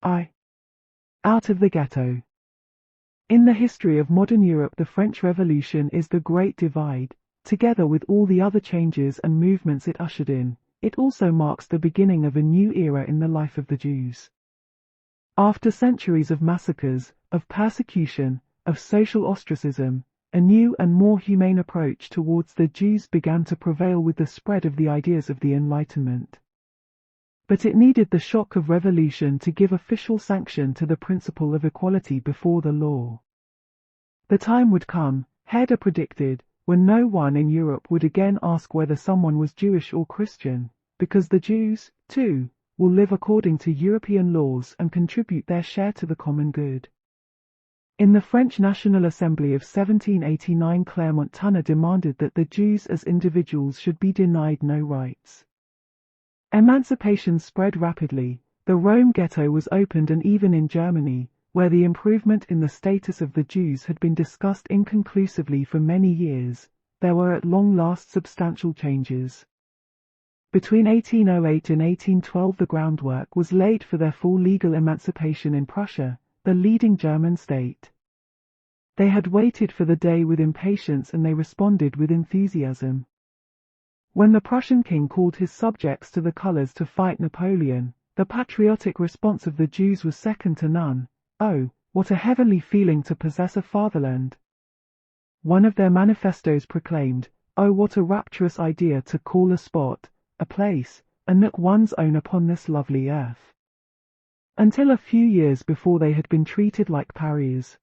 Out of the ghetto. In the history of modern Europe, the French Revolution is the Great Divide. Together with all the other changes and movements it ushered in, it also marks the beginning of a new era in the life of the Jews. After centuries of massacres, of persecution, of social ostracism, a new and more humane approach towards the Jews began to prevail with the spread of the ideas of the Enlightenment. But it needed the shock of revolution to give official sanction to the principle of equality before the law. The time would come, Herder predicted, when no one in Europe would again ask whether someone was Jewish or Christian, because the Jews, too, will live according to European laws and contribute their share to the common good. In the French National Assembly of 1789, Clermont-Tonner demanded that the Jews as individuals should be denied no rights. Emancipation spread rapidly. The Rome ghetto was opened, and even in Germany, where the improvement in the status of the Jews had been discussed inconclusively for many years, there were at long last substantial changes. Between 1808 and 1812 the groundwork was laid for their full legal emancipation in Prussia, the leading German state. They had waited for the day with impatience, and they responded with enthusiasm. When the Prussian king called his subjects to the colours to fight Napoleon, the patriotic response of the Jews was second to none. "Oh, what a heavenly feeling to possess a fatherland!" One of their manifestos proclaimed, "Oh, what a rapturous idea to call a spot, a place, a nook one's own upon this lovely earth." Until a few years before they had been treated like pariahs.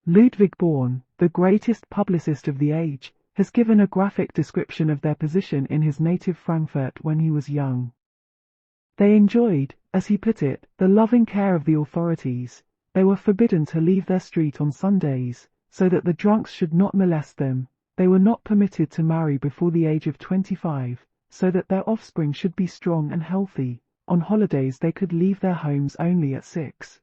Ludwig Born, the greatest publicist of the age, has given a graphic description of their position in his native Frankfurt when he was young. They enjoyed, as he put it, the loving care of the authorities. They were forbidden to leave their street on Sundays, so that the drunks should not molest them. They were not permitted to marry before the age of 25, so that their offspring should be strong and healthy. On holidays they could leave their homes only at 6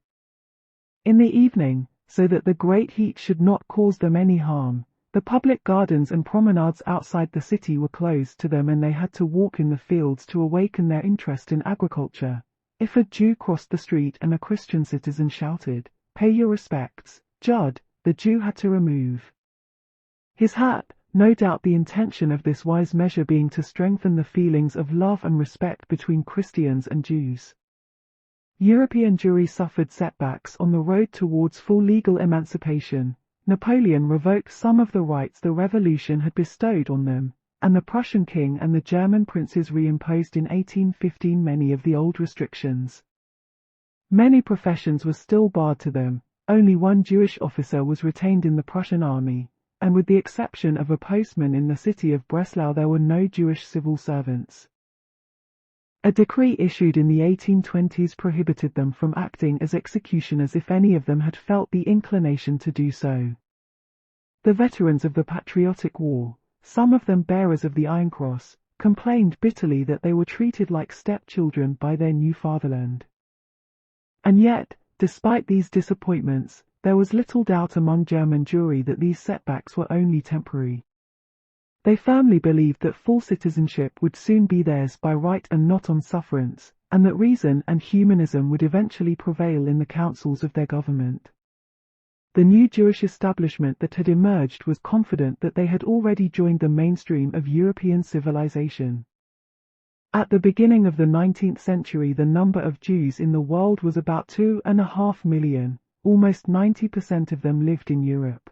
in the evening, so that the great heat should not cause them any harm. The public gardens and promenades outside the city were closed to them, and they had to walk in the fields to awaken their interest in agriculture. If a Jew crossed the street and a Christian citizen shouted, "Pay your respects, Judd," the Jew had to remove his hat, no doubt the intention of this wise measure being to strengthen the feelings of love and respect between Christians and Jews. European Jewry suffered setbacks on the road towards full legal emancipation. Napoleon revoked some of the rights the revolution had bestowed on them, and the Prussian king and the German princes reimposed in 1815 many of the old restrictions. Many professions were still barred to them. Only one Jewish officer was retained in the Prussian army, and with the exception of a postman in the city of Breslau there were no Jewish civil servants. A decree issued in the 1820s prohibited them from acting as executioners if any of them had felt the inclination to do so. The veterans of the Patriotic War, some of them bearers of the Iron Cross, complained bitterly that they were treated like stepchildren by their new fatherland. And yet, despite these disappointments, there was little doubt among German Jewry that these setbacks were only temporary. They firmly believed that full citizenship would soon be theirs by right and not on sufferance, and that reason and humanism would eventually prevail in the councils of their government. The new Jewish establishment that had emerged was confident that they had already joined the mainstream of European civilization. At the beginning of the 19th century, the number of Jews in the world was about 2.5 million, almost 90% of them lived in Europe.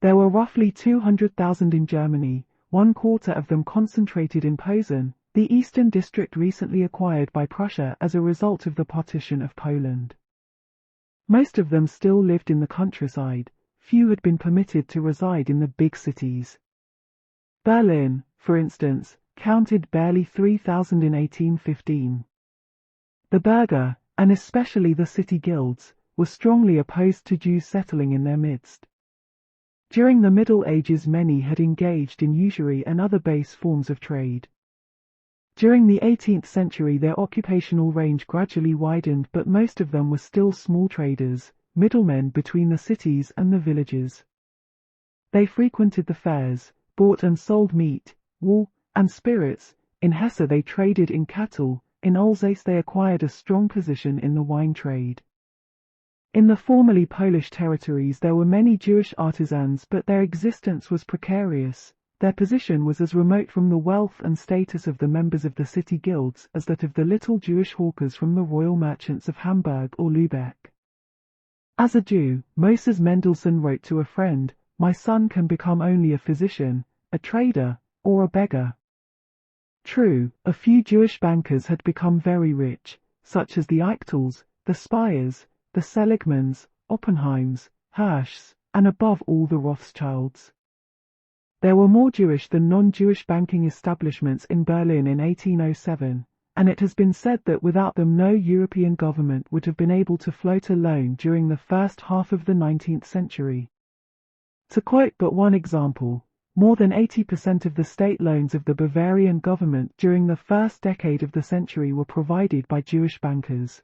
There were roughly 200,000 in Germany, 1/4 of them concentrated in Posen, the eastern district recently acquired by Prussia as a result of the partition of Poland. Most of them still lived in the countryside. Few had been permitted to reside in the big cities. Berlin, for instance, counted barely 3,000 in 1815. The Bürger, and especially the city guilds, were strongly opposed to Jews settling in their midst. During the Middle Ages many had engaged in usury and other base forms of trade. During the 18th century their occupational range gradually widened, but most of them were still small traders, middlemen between the cities and the villages. They frequented the fairs, bought and sold meat, wool, and spirits. In Hesse they traded in cattle, In Alsace they acquired a strong position in the wine trade. In the formerly Polish territories there were many Jewish artisans, but their existence was precarious. Their position was as remote from the wealth and status of the members of the city guilds as that of the little Jewish hawkers from the royal merchants of Hamburg or Lübeck. As a Jew, Moses Mendelssohn wrote to a friend, "My son can become only a physician, a trader, or a beggar." True, a few Jewish bankers had become very rich, such as the Eichtels, the Speyers, the Seligmans, Oppenheims, Hirschs, and above all the Rothschilds. There were more Jewish than non-Jewish banking establishments in Berlin in 1807, and it has been said that without them no European government would have been able to float a loan during the first half of the 19th century. To quote but one example, more than 80% of the state loans of the Bavarian government during the first decade of the century were provided by Jewish bankers.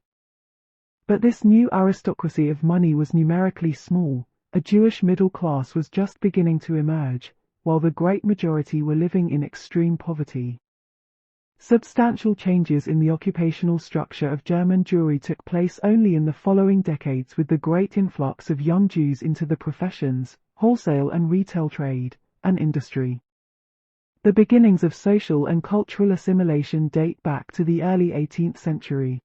But this new aristocracy of money was numerically small. A Jewish middle class was just beginning to emerge, while the great majority were living in extreme poverty. Substantial changes in the occupational structure of German Jewry took place only in the following decades, with the great influx of young Jews into the professions, wholesale and retail trade, and industry. The beginnings of social and cultural assimilation date back to the early 18th century.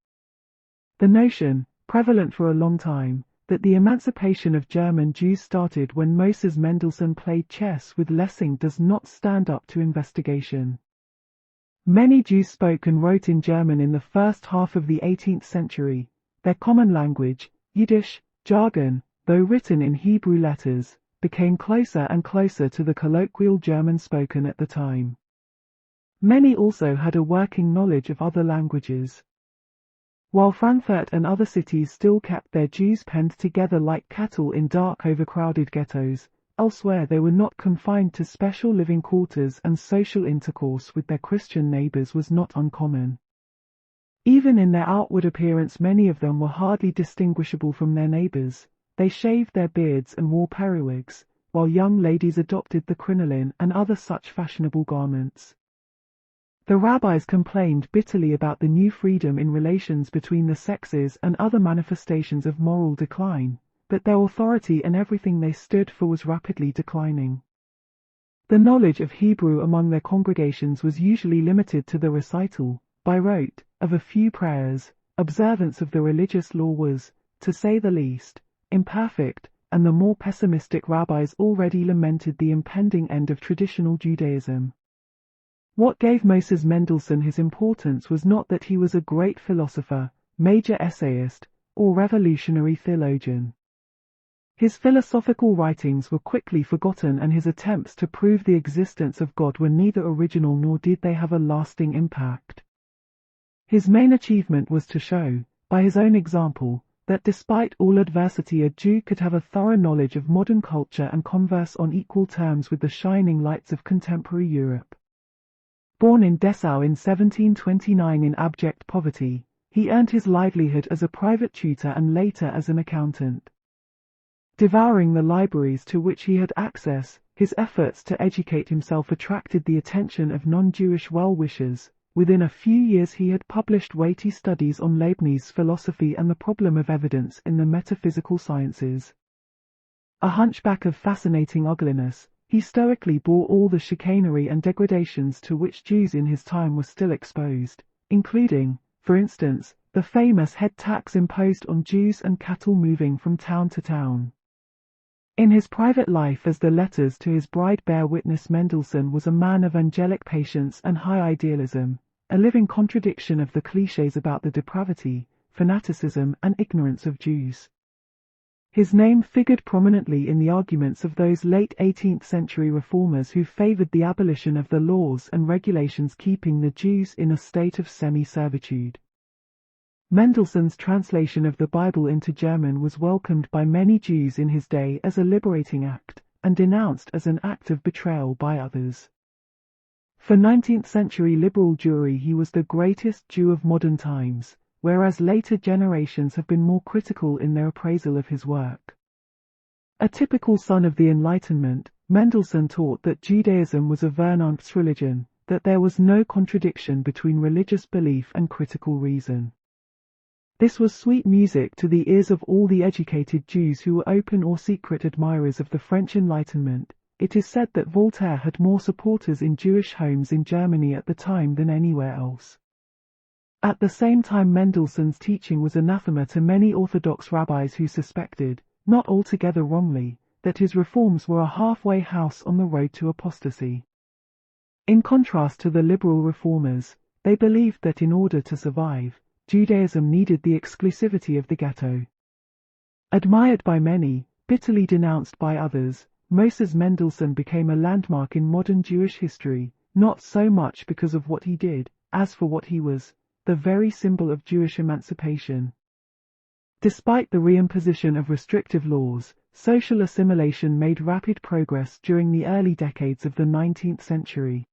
The notion, prevalent for a long time, that the emancipation of German Jews started when Moses Mendelssohn played chess with Lessing does not stand up to investigation. Many Jews spoke and wrote in German in the first half of the 18th century. Their common language, Yiddish, jargon, though written in Hebrew letters, became closer and closer to the colloquial German spoken at the time. Many also had a working knowledge of other languages. While Frankfurt and other cities still kept their Jews penned together like cattle in dark overcrowded ghettos, elsewhere they were not confined to special living quarters, and social intercourse with their Christian neighbors was not uncommon. Even in their outward appearance many of them were hardly distinguishable from their neighbors. They shaved their beards and wore periwigs, while young ladies adopted the crinoline and other such fashionable garments. The rabbis complained bitterly about the new freedom in relations between the sexes and other manifestations of moral decline, but their authority and everything they stood for was rapidly declining. The knowledge of Hebrew among their congregations was usually limited to the recital, by rote, of a few prayers. Observance of the religious law was, to say the least, imperfect, and the more pessimistic rabbis already lamented the impending end of traditional Judaism. What gave Moses Mendelssohn his importance was not that he was a great philosopher, major essayist, or revolutionary theologian. His philosophical writings were quickly forgotten, and his attempts to prove the existence of God were neither original nor did they have a lasting impact. His main achievement was to show, by his own example, that despite all adversity a Jew could have a thorough knowledge of modern culture and converse on equal terms with the shining lights of contemporary Europe. Born in Dessau in 1729 in abject poverty, he earned his livelihood as a private tutor and later as an accountant. Devouring the libraries to which he had access, his efforts to educate himself attracted the attention of non-Jewish well-wishers. Within a few years he had published weighty studies on Leibniz's philosophy and the problem of evidence in the metaphysical sciences. A hunchback of fascinating ugliness, he stoically bore all the chicanery and degradations to which Jews in his time were still exposed, including, for instance, the famous head tax imposed on Jews and cattle moving from town to town. In his private life, as the letters to his bride bear witness, Mendelssohn was a man of angelic patience and high idealism, a living contradiction of the clichés about the depravity, fanaticism, and ignorance of Jews. His name figured prominently in the arguments of those late 18th century reformers who favored the abolition of the laws and regulations keeping the Jews in a state of semi-servitude. Mendelssohn's translation of the Bible into German was welcomed by many Jews in his day as a liberating act, and denounced as an act of betrayal by others. For 19th century liberal Jewry he was the greatest Jew of modern times, whereas later generations have been more critical in their appraisal of his work. A typical son of the Enlightenment, Mendelssohn taught that Judaism was a Vernunftsreligion, that there was no contradiction between religious belief and critical reason. This was sweet music to the ears of all the educated Jews who were open or secret admirers of the French Enlightenment. It is said that Voltaire had more supporters in Jewish homes in Germany at the time than anywhere else. At the same time, Mendelssohn's teaching was anathema to many Orthodox rabbis who suspected, not altogether wrongly, that his reforms were a halfway house on the road to apostasy. In contrast to the liberal reformers, they believed that in order to survive, Judaism needed the exclusivity of the ghetto. Admired by many, bitterly denounced by others, Moses Mendelssohn became a landmark in modern Jewish history, not so much because of what he did, as for what he was, the very symbol of Jewish emancipation. Despite the reimposition of restrictive laws, social assimilation made rapid progress during the early decades of the 19th century.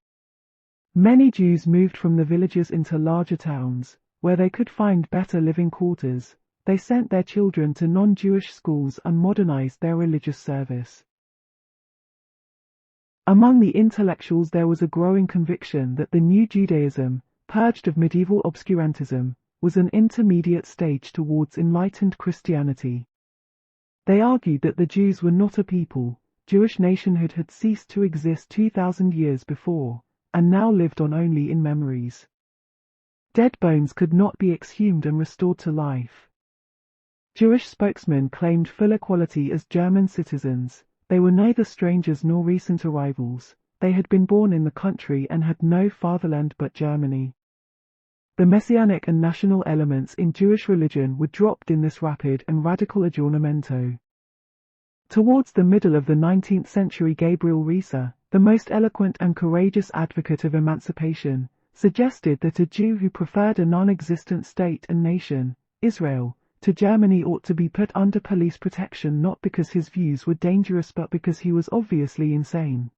Many Jews moved from the villages into larger towns, where they could find better living quarters. They sent their children to non-Jewish schools and modernized their religious service. Among the intellectuals there was a growing conviction that the new Judaism, purged of medieval obscurantism, was an intermediate stage towards enlightened Christianity. They argued that the Jews were not a people. Jewish nationhood had ceased to exist 2,000 years before, and now lived on only in memories. Dead bones could not be exhumed and restored to life. Jewish spokesmen claimed full equality as German citizens. They were neither strangers nor recent arrivals. They had been born in the country and had no fatherland but Germany. The messianic and national elements in Jewish religion were dropped in this rapid and radical aggiornamento. Towards the middle of the 19th century, Gabriel Rieser, the most eloquent and courageous advocate of emancipation, suggested that a Jew who preferred a non-existent state and nation, Israel, to Germany ought to be put under police protection, not because his views were dangerous but because he was obviously insane.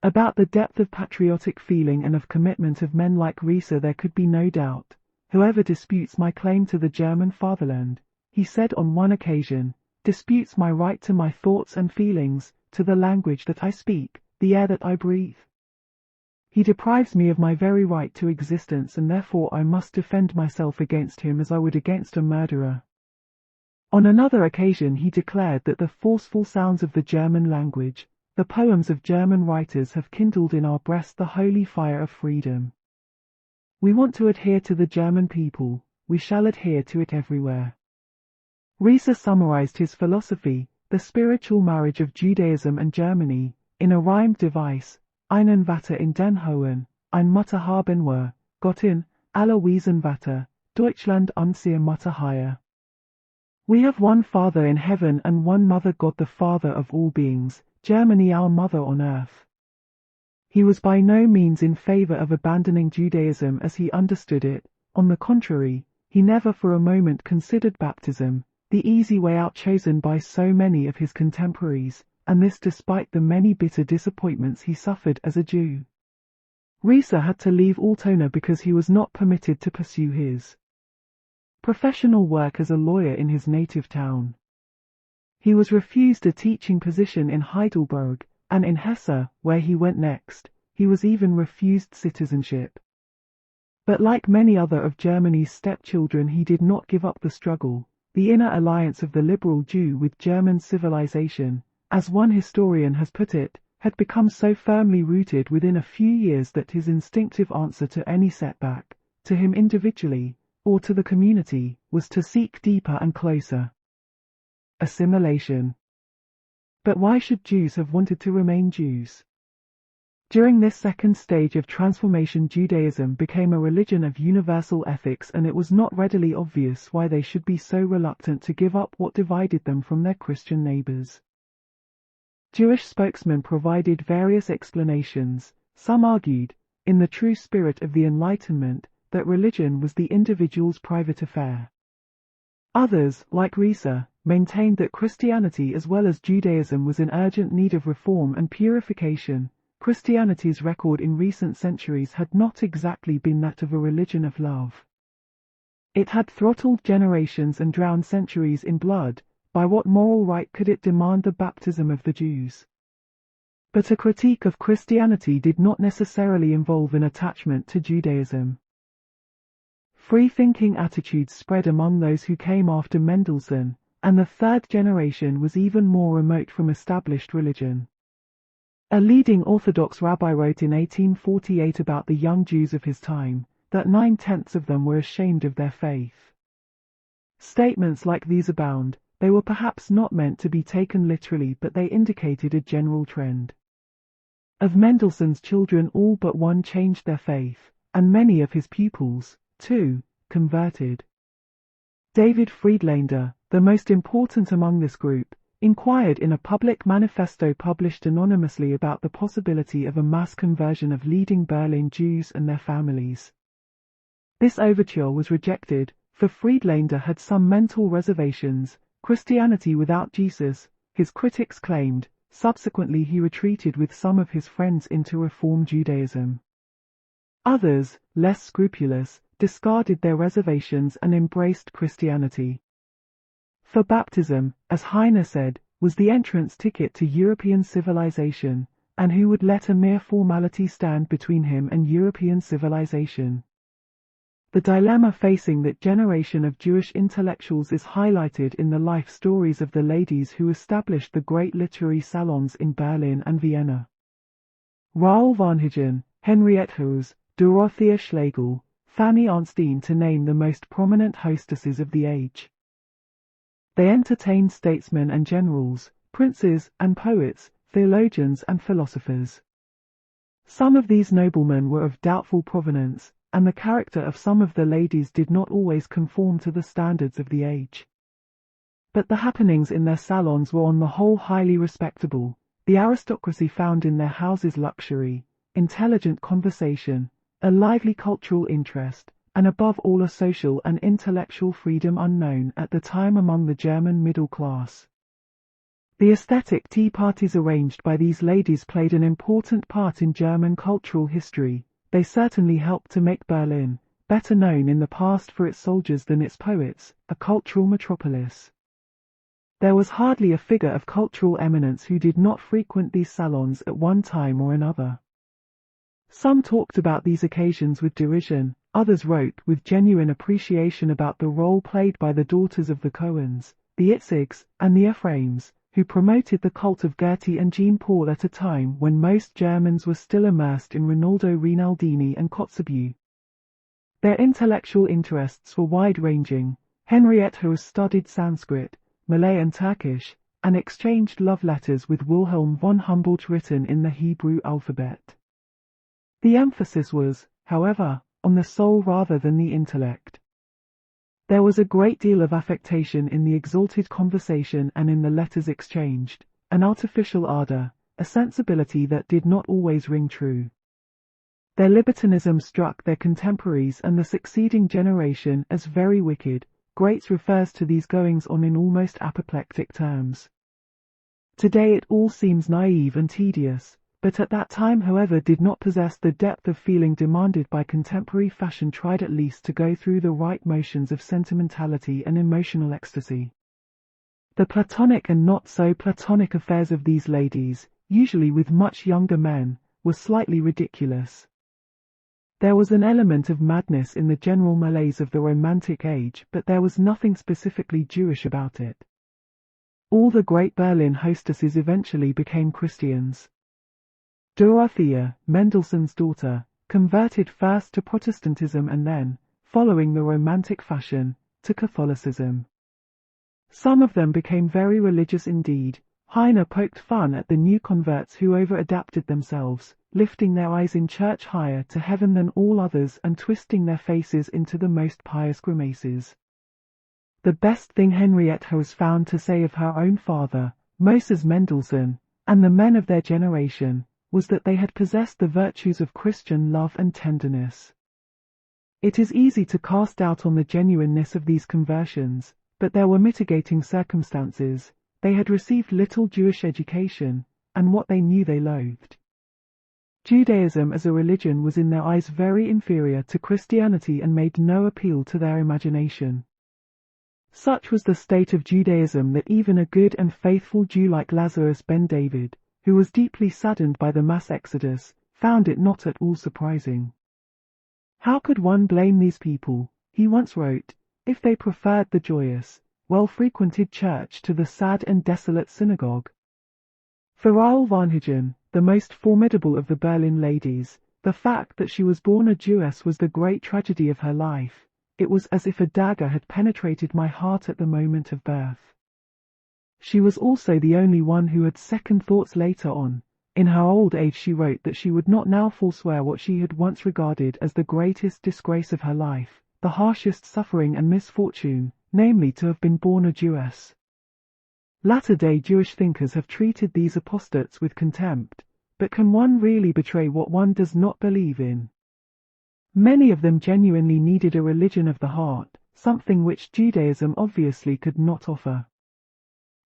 About the depth of patriotic feeling and of commitment of men like Rieser there could be no doubt. Whoever disputes my claim to the German fatherland, he said on one occasion, disputes my right to my thoughts and feelings, to the language that I speak, the air that I breathe. He deprives me of my very right to existence, and therefore I must defend myself against him as I would against a murderer. On another occasion he declared that the forceful sounds of the German language, the poems of German writers have kindled in our breast the holy fire of freedom. We want to adhere to the German people, we shall adhere to it everywhere. Rieser summarized his philosophy, the spiritual marriage of Judaism and Germany, in a rhymed device: Einen Vater in den Hohen, ein Mutter haben wir, Gott in aller Wesen Vater, Deutschland unsere Mutter hier. We have one Father in heaven and one Mother, God the Father of all beings, Germany our mother on earth. He was by no means in favor of abandoning Judaism as he understood it. On the contrary, he never for a moment considered baptism, the easy way out chosen by so many of his contemporaries, and this despite the many bitter disappointments he suffered as a Jew. Rieser had to leave Altona because he was not permitted to pursue his professional work as a lawyer in his native town. He was refused a teaching position in Heidelberg, and in Hesse, where he went next, he was even refused citizenship. But like many other of Germany's stepchildren, he did not give up the struggle. The inner alliance of the liberal Jew with German civilization, as one historian has put it, had become so firmly rooted within a few years that his instinctive answer to any setback, to him individually, or to the community, was to seek deeper and closer assimilation. But why should Jews have wanted to remain Jews? During this second stage of transformation, Judaism became a religion of universal ethics, and it was not readily obvious why they should be so reluctant to give up what divided them from their Christian neighbors. Jewish spokesmen provided various explanations. Some argued, in the true spirit of the Enlightenment, that religion was the individual's private affair. Others, like Rieser, maintained that Christianity as well as Judaism was in urgent need of reform and purification. Christianity's record in recent centuries had not exactly been that of a religion of love. It had throttled generations and drowned centuries in blood. By what moral right could it demand the baptism of the Jews? But a critique of Christianity did not necessarily involve an attachment to Judaism. Free-thinking attitudes spread among those who came after Mendelssohn, and the third generation was even more remote from established religion. A leading Orthodox rabbi wrote in 1848 about the young Jews of his time, that 9/10 of them were ashamed of their faith. Statements like these abound. They were perhaps not meant to be taken literally, but they indicated a general trend. Of Mendelssohn's children, all but one changed their faith, and many of his pupils, too, converted. David Friedlander, the most important among this group, inquired in a public manifesto published anonymously about the possibility of a mass conversion of leading Berlin Jews and their families. This overture was rejected, for Friedlander had some mental reservations. Christianity without Jesus, his critics claimed. Subsequently he retreated with some of his friends into Reform Judaism. Others, less scrupulous, discarded their reservations and embraced Christianity. For baptism, as Heine said, was the entrance ticket to European civilization, and who would let a mere formality stand between him and European civilization? The dilemma facing that generation of Jewish intellectuals is highlighted in the life stories of the ladies who established the great literary salons in Berlin and Vienna. Raoul Varnhagen, Henriette Hose, Dorothea Schlegel, Fanny Arnstein, to name the most prominent hostesses of the age. They entertained statesmen and generals, princes and poets, theologians and philosophers. Some of these noblemen were of doubtful provenance, and the character of some of the ladies did not always conform to the standards of the age. But the happenings in their salons were on the whole highly respectable. The aristocracy found in their houses luxury, intelligent conversation, a lively cultural interest, and above all a social and intellectual freedom unknown at the time among the German middle class. The aesthetic tea parties arranged by these ladies played an important part in German cultural history. They certainly helped to make Berlin, better known in the past for its soldiers than its poets, a cultural metropolis. There was hardly a figure of cultural eminence who did not frequent these salons at one time or another. Some talked about these occasions with derision, others wrote with genuine appreciation about the role played by the daughters of the Cohens, the Itzigs, and the Ephraims, who promoted the cult of Goethe and Jean-Paul at a time when most Germans were still immersed in Rinaldo Rinaldini and Kotzebue. Their intellectual interests were wide-ranging. Henriette Hose studied Sanskrit, Malay and Turkish, and exchanged love letters with Wilhelm von Humboldt written in the Hebrew alphabet. The emphasis was, however, on the soul rather than the intellect. There was a great deal of affectation in the exalted conversation and in the letters exchanged, an artificial ardor, a sensibility that did not always ring true. Their libertinism struck their contemporaries and the succeeding generation as very wicked. Graetz refers to these goings-on in almost apoplectic terms. Today it all seems naive and tedious, but at that time whoever did not possess the depth of feeling demanded by contemporary fashion tried at least to go through the right motions of sentimentality and emotional ecstasy. The platonic and not so platonic affairs of these ladies, usually with much younger men, were slightly ridiculous. There was an element of madness in the general malaise of the Romantic Age, but there was nothing specifically Jewish about it. All the great Berlin hostesses eventually became Christians. Dorothea, Mendelssohn's daughter, converted first to Protestantism and then, following the Romantic fashion, to Catholicism. Some of them became very religious indeed. Heine poked fun at the new converts who over-adapted themselves, lifting their eyes in church higher to heaven than all others and twisting their faces into the most pious grimaces. The best thing Henriette Hose found to say of her own father, Moses Mendelssohn, and the men of their generation, was that they had possessed the virtues of Christian love and tenderness. It is easy to cast doubt on the genuineness of these conversions, but there were mitigating circumstances. They had received little Jewish education, and what they knew they loathed. Judaism as a religion was in their eyes very inferior to Christianity and made no appeal to their imagination. Such was the state of Judaism that even a good and faithful Jew like Lazarus ben David, who was deeply saddened by the mass exodus, found it not at all surprising. "How could one blame these people," he once wrote, "if they preferred the joyous, well-frequented church to the sad and desolate synagogue?" For Raoul Varnhagen, the most formidable of the Berlin ladies, the fact that she was born a Jewess was the great tragedy of her life. "It was as if a dagger had penetrated my heart at the moment of birth." She was also the only one who had second thoughts later on. In her old age she wrote that she would not now forswear what she had once regarded as the greatest disgrace of her life, the harshest suffering and misfortune, namely to have been born a Jewess. Latter-day Jewish thinkers have treated these apostates with contempt, but can one really betray what one does not believe in? Many of them genuinely needed a religion of the heart, something which Judaism obviously could not offer.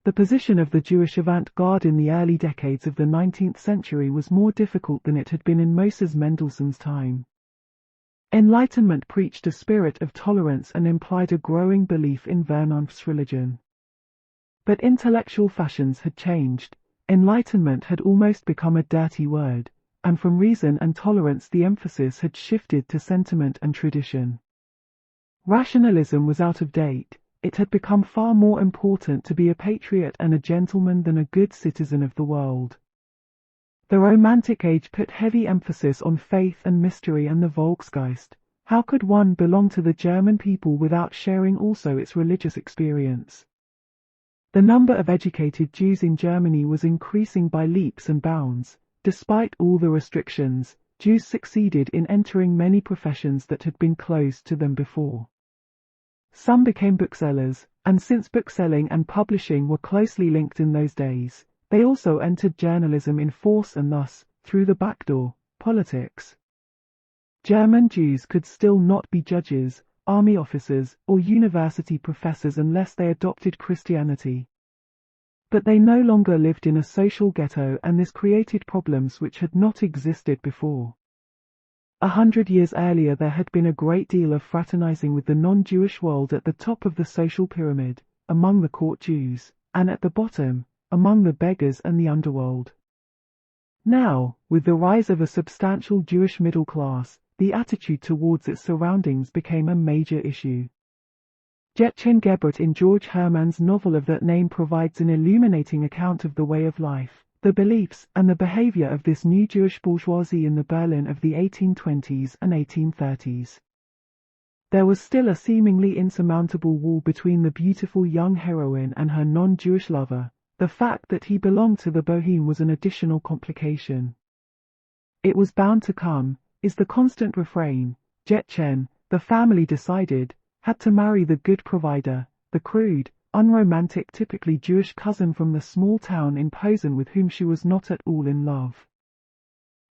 The position of the Jewish avant-garde in the early decades of the 19th century was more difficult than it had been in Moses Mendelssohn's time. Enlightenment preached a spirit of tolerance and implied a growing belief in Vernunft's religion. But intellectual fashions had changed. Enlightenment had almost become a dirty word, and from reason and tolerance the emphasis had shifted to sentiment and tradition. Rationalism was out of date. It had become far more important to be a patriot and a gentleman than a good citizen of the world. The Romantic Age put heavy emphasis on faith and mystery and the Volksgeist. How could one belong to the German people without sharing also its religious experience? The number of educated Jews in Germany was increasing by leaps and bounds. Despite all the restrictions, Jews succeeded in entering many professions that had been closed to them before. Some became booksellers, and since bookselling and publishing were closely linked in those days, they also entered journalism in force and thus, through the back door, politics. German Jews could still not be judges, army officers, or university professors unless they adopted Christianity. But they no longer lived in a social ghetto, and this created problems which had not existed before. 100 years earlier there had been a great deal of fraternizing with the non-Jewish world at the top of the social pyramid, among the court Jews, and at the bottom, among the beggars and the underworld. Now, with the rise of a substantial Jewish middle class, the attitude towards its surroundings became a major issue. Gretchen Gebert in George Herman's novel of that name provides an illuminating account of the way of life, the beliefs, and the behavior of this new Jewish bourgeoisie in the Berlin of the 1820s and 1830s. There was still a seemingly insurmountable wall between the beautiful young heroine and her non-Jewish lover. The fact that he belonged to the Boheme was an additional complication. "It was bound to come," is the constant refrain. Gretchen, the family decided, had to marry the good provider, the crude, unromantic typically Jewish cousin from the small town in Posen with whom she was not at all in love.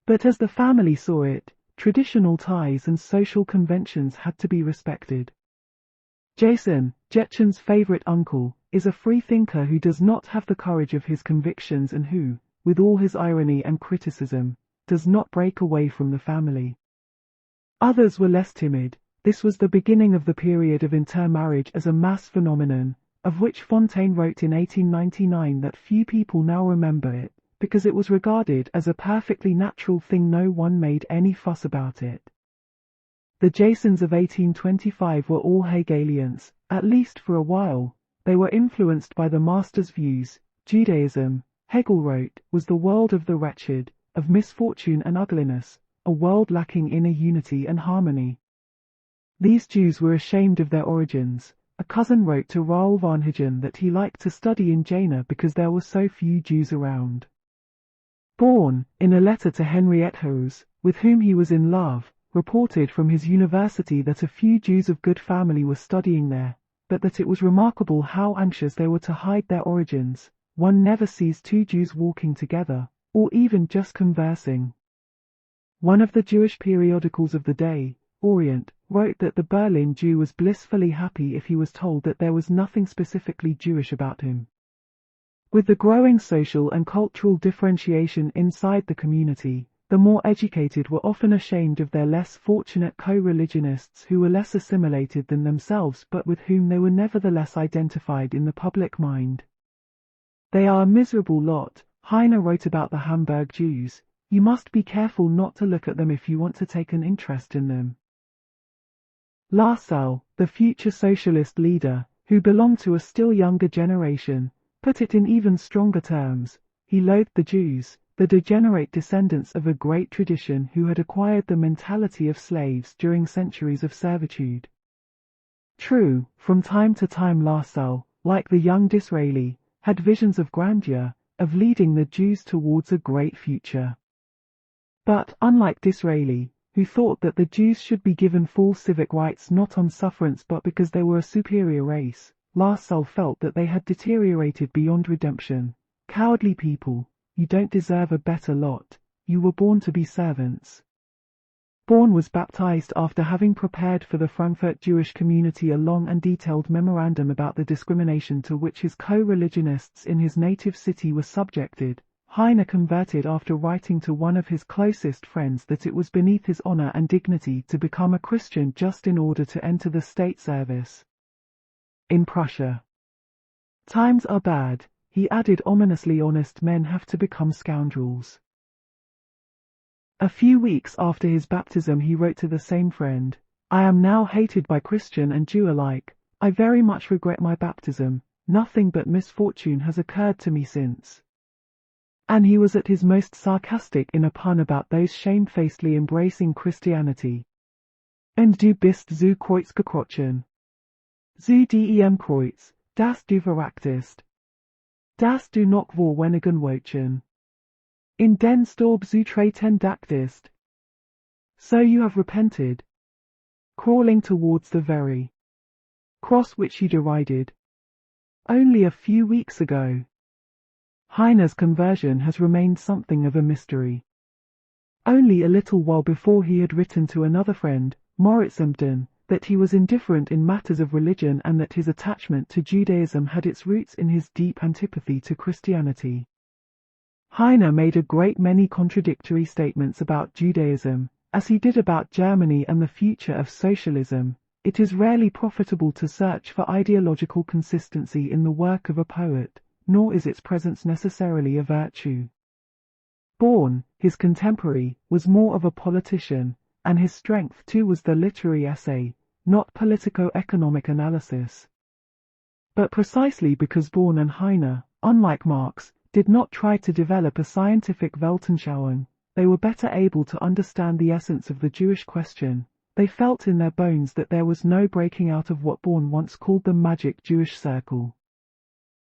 But as the family saw it, traditional ties and social conventions had to be respected. Jason, Gretchen's favorite uncle, is a free thinker who does not have the courage of his convictions and who, with all his irony and criticism, does not break away from the family. Others were less timid. This was the beginning of the period of intermarriage as a mass phenomenon, of which Fontaine wrote in 1899 that few people now remember it, because it was regarded as a perfectly natural thing. No one made any fuss about it. The Jasons of 1825 were all Hegelians, at least for a while. They were influenced by the master's views. Judaism, Hegel wrote, was the world of the wretched, of misfortune and ugliness, a world lacking inner unity and harmony. These Jews were ashamed of their origins. A cousin wrote to Raoul Varnhagen that he liked to study in Jena because there were so few Jews around. Born, in a letter to Henriette Hose, with whom he was in love, reported from his university that a few Jews of good family were studying there, but that it was remarkable how anxious they were to hide their origins. One never sees two Jews walking together, or even just conversing. One of the Jewish periodicals of the day, Orient, wrote that the Berlin Jew was blissfully happy if he was told that there was nothing specifically Jewish about him. With the growing social and cultural differentiation inside the community, the more educated were often ashamed of their less fortunate co-religionists who were less assimilated than themselves but with whom they were nevertheless identified in the public mind. "They are a miserable lot," Heine wrote about the Hamburg Jews, "You must be careful not to look at them if you want to take an interest in them." Lassalle, the future socialist leader, who belonged to a still younger generation, put it in even stronger terms. He loathed the Jews, the degenerate descendants of a great tradition who had acquired the mentality of slaves during centuries of servitude. True, from time to time Lassalle, like the young Disraeli, had visions of grandeur, of leading the Jews towards a great future. But, unlike Disraeli, who thought that the Jews should be given full civic rights not on sufferance but because they were a superior race, Lassalle felt that they had deteriorated beyond redemption. Cowardly people, you don't deserve a better lot, you were born to be servants. Born was baptized after having prepared for the Frankfurt Jewish community a long and detailed memorandum about the discrimination to which his co-religionists in his native city were subjected. Heine converted after writing to one of his closest friends that it was beneath his honor and dignity to become a Christian just in order to enter the state service. In Prussia. Times are bad, he added ominously. Honest men have to become scoundrels. A few weeks after his baptism he wrote to the same friend, "I am now hated by Christian and Jew alike. I very much regret my baptism. Nothing but misfortune has occurred to me since." And he was at his most sarcastic in a pun about those shamefacedly embracing Christianity. Und du bist zu Kreuz gekrochen. Zu dem Kreuz, das du verachtest. Das du noch vor wenigen Wochen. In den Staub zu treten dachtest. So you have repented. Crawling towards the very cross which you derided only a few weeks ago. Heine's conversion has remained something of a mystery. Only a little while before he had written to another friend, Moritz Embden, that he was indifferent in matters of religion and that his attachment to Judaism had its roots in his deep antipathy to Christianity. Heine made a great many contradictory statements about Judaism, as he did about Germany and the future of socialism. It is rarely profitable to search for ideological consistency in the work of a poet, nor is its presence necessarily a virtue. Born, his contemporary, was more of a politician, and his strength too was the literary essay, not politico-economic analysis. But precisely because Born and Heine, unlike Marx, did not try to develop a scientific Weltanschauung, they were better able to understand the essence of the Jewish question. They felt in their bones that there was no breaking out of what Born once called the magic Jewish circle.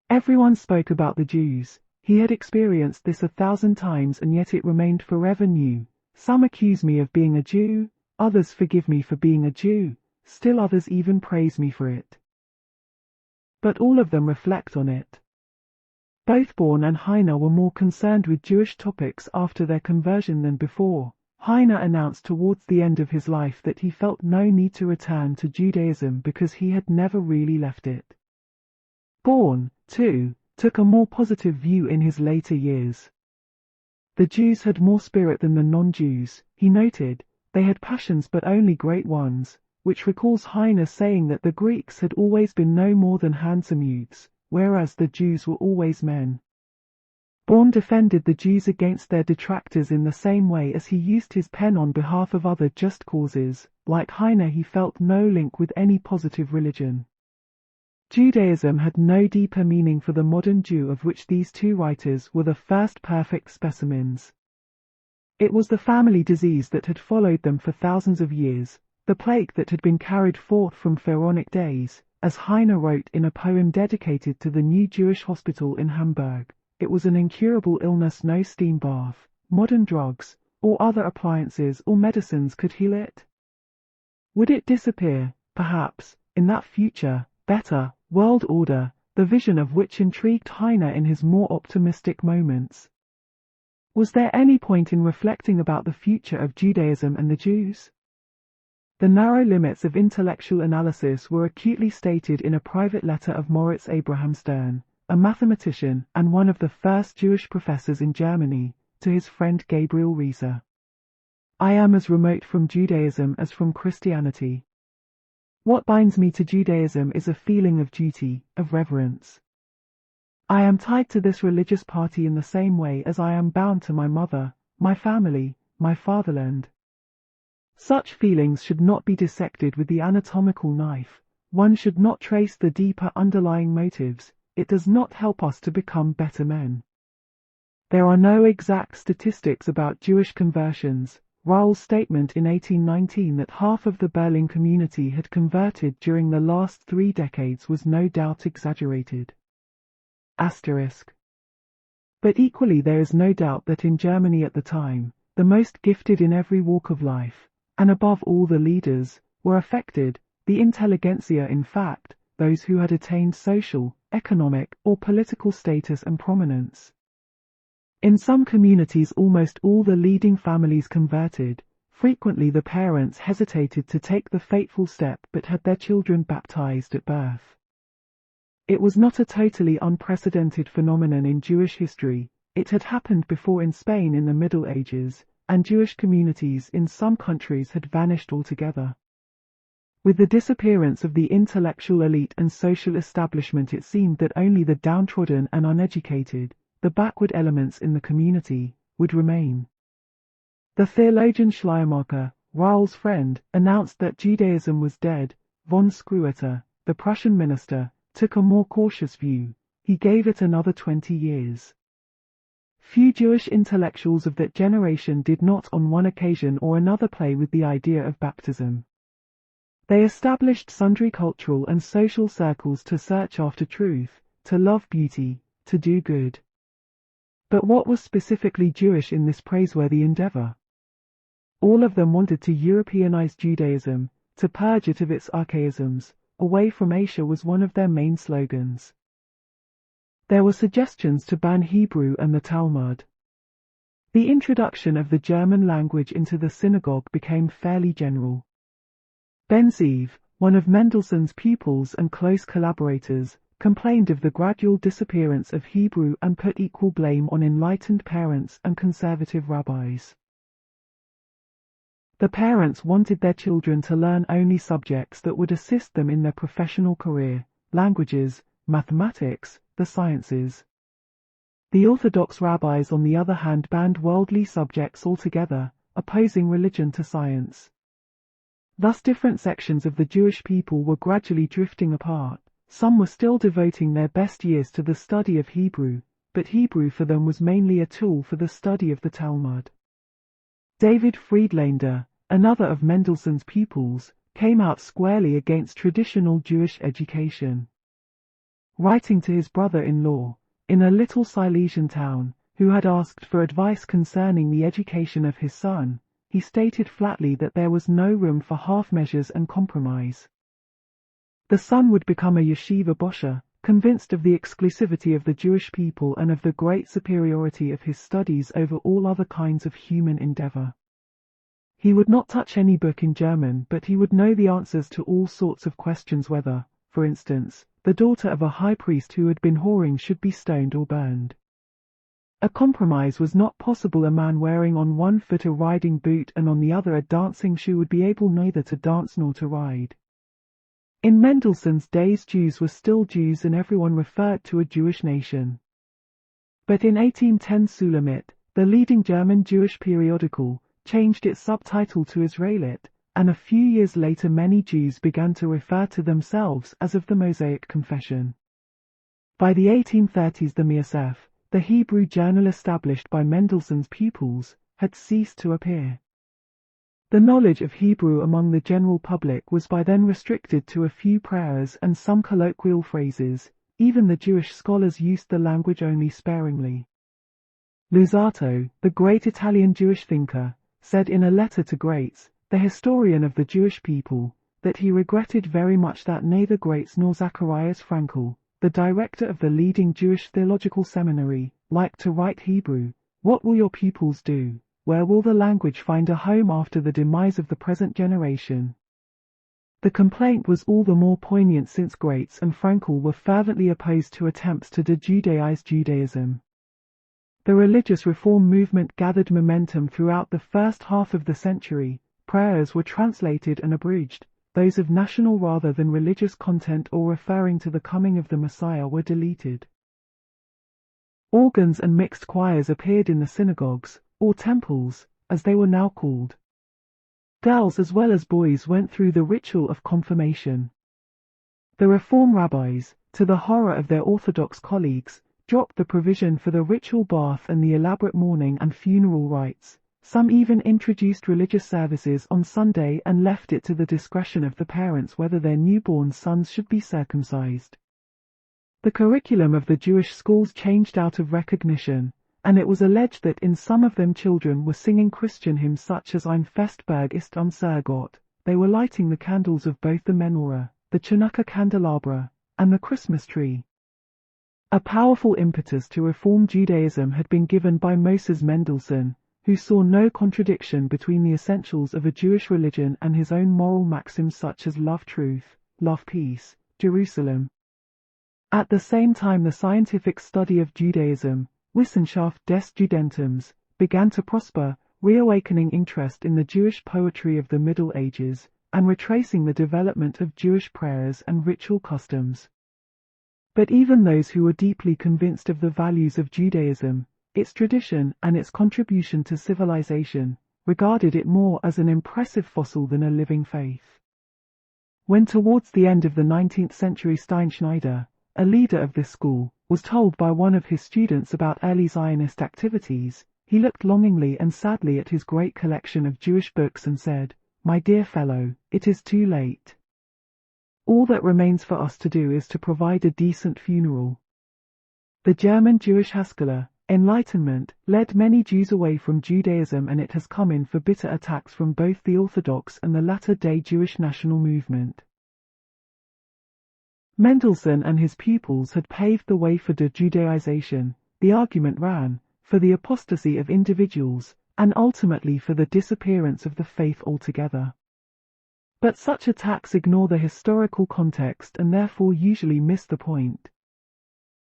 Everyone spoke about the Jews. He had experienced this 1,000 times and yet it remained forever new. Some accuse me of being a Jew, others forgive me for being a Jew, still others even praise me for it. But all of them reflect on it. Both Born and Heine were more concerned with Jewish topics after their conversion than before. Heine announced towards the end of his life that he felt no need to return to Judaism because he had never really left it. Born, too, took a more positive view in his later years. The Jews had more spirit than the non-Jews, he noted. They had passions but only great ones, which recalls Heine saying that the Greeks had always been no more than handsome youths, whereas the Jews were always men. Born defended the Jews against their detractors in the same way as he used his pen on behalf of other just causes. Like Heine, he felt no link with any positive religion. Judaism had no deeper meaning for the modern Jew, of which these two writers were the first perfect specimens. It was the family disease that had followed them for thousands of years, the plague that had been carried forth from Pharaonic days, as Heine wrote in a poem dedicated to the new Jewish hospital in Hamburg. It was an incurable illness no steam bath, modern drugs, or other appliances or medicines could heal it. Would it disappear, perhaps, in that future, better, world order, the vision of which intrigued Heine in his more optimistic moments? Was there any point in reflecting about the future of Judaism and the Jews? The narrow limits of intellectual analysis were acutely stated in a private letter of Moritz Abraham Stern, a mathematician and one of the first Jewish professors in Germany, to his friend Gabriel Rieser. "I am as remote from Judaism as from Christianity. What binds me to Judaism is a feeling of duty, of reverence. I am tied to this religious party in the same way as I am bound to my mother, my family, my fatherland. Such feelings should not be dissected with the anatomical knife. One should not trace the deeper underlying motives. It does not help us to become better men. There are no exact statistics about Jewish conversions. Raoul's statement in 1819 that half of the Berlin community had converted during the last 3 decades was no doubt exaggerated. Asterisk. But equally there is no doubt that in Germany at the time, the most gifted in every walk of life, and above all the leaders, were affected, the intelligentsia in fact, those who had attained social, economic, or political status and prominence. In some communities almost all the leading families converted. Frequently the parents hesitated to take the fateful step but had their children baptized at birth. It was not a totally unprecedented phenomenon in Jewish history. It had happened before in Spain in the Middle Ages, and Jewish communities in some countries had vanished altogether. With the disappearance of the intellectual elite and social establishment, it seemed that only the downtrodden and uneducated, the backward elements in the community, would remain. The theologian Schleiermacher, Raoul's friend, announced that Judaism was dead. Von Scrueter, the Prussian minister, took a more cautious view. He gave it another 20 years. Few Jewish intellectuals of that generation did not on one occasion or another play with the idea of baptism. They established sundry cultural and social circles to search after truth, to love beauty, to do good. But what was specifically Jewish in this praiseworthy endeavor? All of them wanted to Europeanize Judaism, to purge it of its archaisms. Away from Asia was one of their main slogans. There were suggestions to ban Hebrew and the Talmud. The introduction of the German language into the synagogue became fairly general. Benziv, one of Mendelssohn's pupils and close collaborators, complained of the gradual disappearance of Hebrew and put equal blame on enlightened parents and conservative rabbis. The parents wanted their children to learn only subjects that would assist them in their professional career, languages, mathematics, the sciences. The Orthodox rabbis, on the other hand, banned worldly subjects altogether, opposing religion to science. Thus different sections of the Jewish people were gradually drifting apart. Some were still devoting their best years to the study of Hebrew, but Hebrew for them was mainly a tool for the study of the Talmud. David Friedlander, another of Mendelssohn's pupils, came out squarely against traditional Jewish education. Writing to his brother-in-law, in a little Silesian town, who had asked for advice concerning the education of his son, he stated flatly that there was no room for half measures and compromise. The son would become a yeshiva bosher, convinced of the exclusivity of the Jewish people and of the great superiority of his studies over all other kinds of human endeavor. He would not touch any book in German, but he would know the answers to all sorts of questions, whether, for instance, the daughter of a high priest who had been whoring should be stoned or burned. A compromise was not possible. A man wearing on one foot a riding boot and on the other a dancing shoe would be able neither to dance nor to ride. In Mendelssohn's days Jews were still Jews and everyone referred to a Jewish nation. But in 1810 Sulamit, the leading German Jewish periodical, changed its subtitle to Israelit, and a few years later many Jews began to refer to themselves as of the Mosaic Confession. By the 1830s the Miasef, the Hebrew journal established by Mendelssohn's pupils, had ceased to appear. The knowledge of Hebrew among the general public was by then restricted to a few prayers and some colloquial phrases. Even the Jewish scholars used the language only sparingly. Luzzatto, the great Italian Jewish thinker, said in a letter to Graetz, the historian of the Jewish people, that he regretted very much that neither Graetz nor Zacharias Frankel, the director of the leading Jewish theological seminary, liked to write Hebrew. What will your pupils do? Where will the language find a home after the demise of the present generation? The complaint was all the more poignant since Graetz and Frankel were fervently opposed to attempts to de-Judaize Judaism. The religious reform movement gathered momentum throughout the first half of the century. Prayers were translated and abridged. Those of national rather than religious content or referring to the coming of the Messiah were deleted. Organs and mixed choirs appeared in the synagogues, or temples, as they were now called. Girls as well as boys went through the ritual of confirmation. The Reform rabbis, to the horror of their Orthodox colleagues, dropped the provision for the ritual bath and the elaborate mourning and funeral rites. Some even introduced religious services on Sunday and left it to the discretion of the parents whether their newborn sons should be circumcised. The curriculum of the Jewish schools changed out of recognition, and it was alleged that in some of them children were singing Christian hymns such as Ein Festberg ist unser Gott. They were lighting the candles of both the menorah, the Chanukah candelabra, and the Christmas tree. A powerful impetus to reform Judaism had been given by Moses Mendelssohn, who saw no contradiction between the essentials of a Jewish religion and his own moral maxims such as love truth, love peace, Jerusalem. At the same time, the scientific study of Judaism, Wissenschaft des Judentums, began to prosper, reawakening interest in the Jewish poetry of the Middle Ages, and retracing the development of Jewish prayers and ritual customs. But even those who were deeply convinced of the values of Judaism, its tradition and its contribution to civilization, regarded it more as an impressive fossil than a living faith. When towards the end of the 19th century Steinschneider, a leader of this school, was told by one of his students about early Zionist activities, he looked longingly and sadly at his great collection of Jewish books and said, "My dear fellow, it is too late. All that remains for us to do is to provide a decent funeral." The German Jewish Haskalah, Enlightenment, led many Jews away from Judaism, and it has come in for bitter attacks from both the Orthodox and the latter-day Jewish national movement. Mendelssohn and his pupils had paved the way for de-Judaization, the argument ran, for the apostasy of individuals, and ultimately for the disappearance of the faith altogether. But such attacks ignore the historical context and therefore usually miss the point.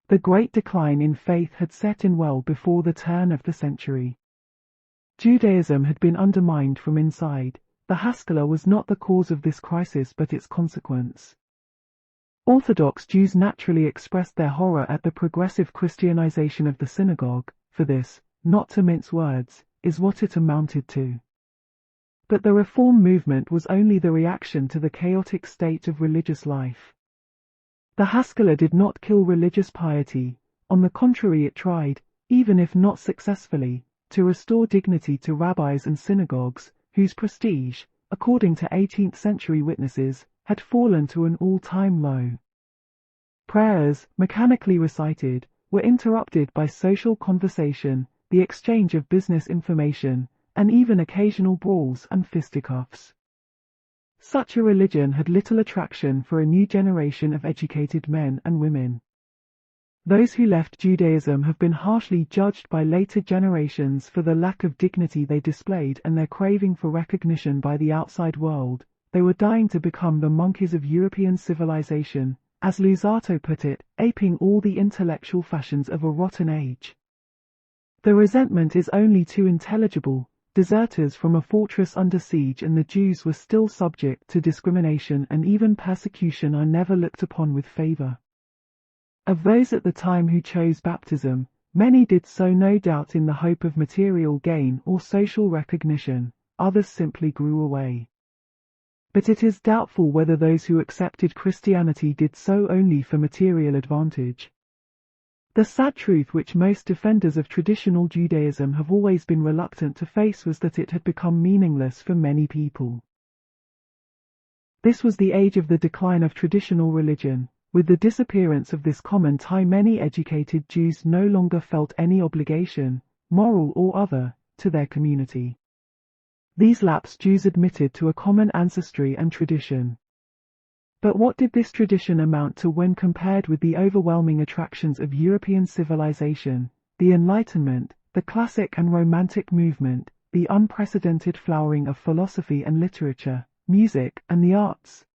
The great decline in faith had set in well before the turn of the century. Judaism had been undermined from inside. The Haskalah was not the cause of this crisis but its consequence. Orthodox Jews naturally expressed their horror at the progressive Christianization of the synagogue, for this, not to mince words, is what it amounted to. But the Reform movement was only the reaction to the chaotic state of religious life. The Haskalah did not kill religious piety, on the contrary it tried, even if not successfully, to restore dignity to rabbis and synagogues, whose prestige, according to 18th century witnesses, had fallen to an all-time low. Prayers, mechanically recited, were interrupted by social conversation, the exchange of business information, and even occasional brawls and fisticuffs. Such a religion had little attraction for a new generation of educated men and women. Those who left Judaism have been harshly judged by later generations for the lack of dignity they displayed and their craving for recognition by the outside world. They were dying to become the monkeys of European civilization, as Luzzatto put it, aping all the intellectual fashions of a rotten age. The resentment is only too intelligible. Deserters from a fortress under siege and the Jews were still subject to discrimination and even persecution are never looked upon with favor. Of those at the time who chose baptism, many did so no doubt in the hope of material gain or social recognition, others simply grew away. But it is doubtful whether those who accepted Christianity did so only for material advantage. The sad truth which most defenders of traditional Judaism have always been reluctant to face was that it had become meaningless for many people. This was the age of the decline of traditional religion. With the disappearance of this common tie, many educated Jews no longer felt any obligation, moral or other, to their community. These lapsed Jews admitted to a common ancestry and tradition. But what did this tradition amount to when compared with the overwhelming attractions of European civilization, the Enlightenment, the classic and romantic movement, the unprecedented flowering of philosophy and literature, music, and the arts?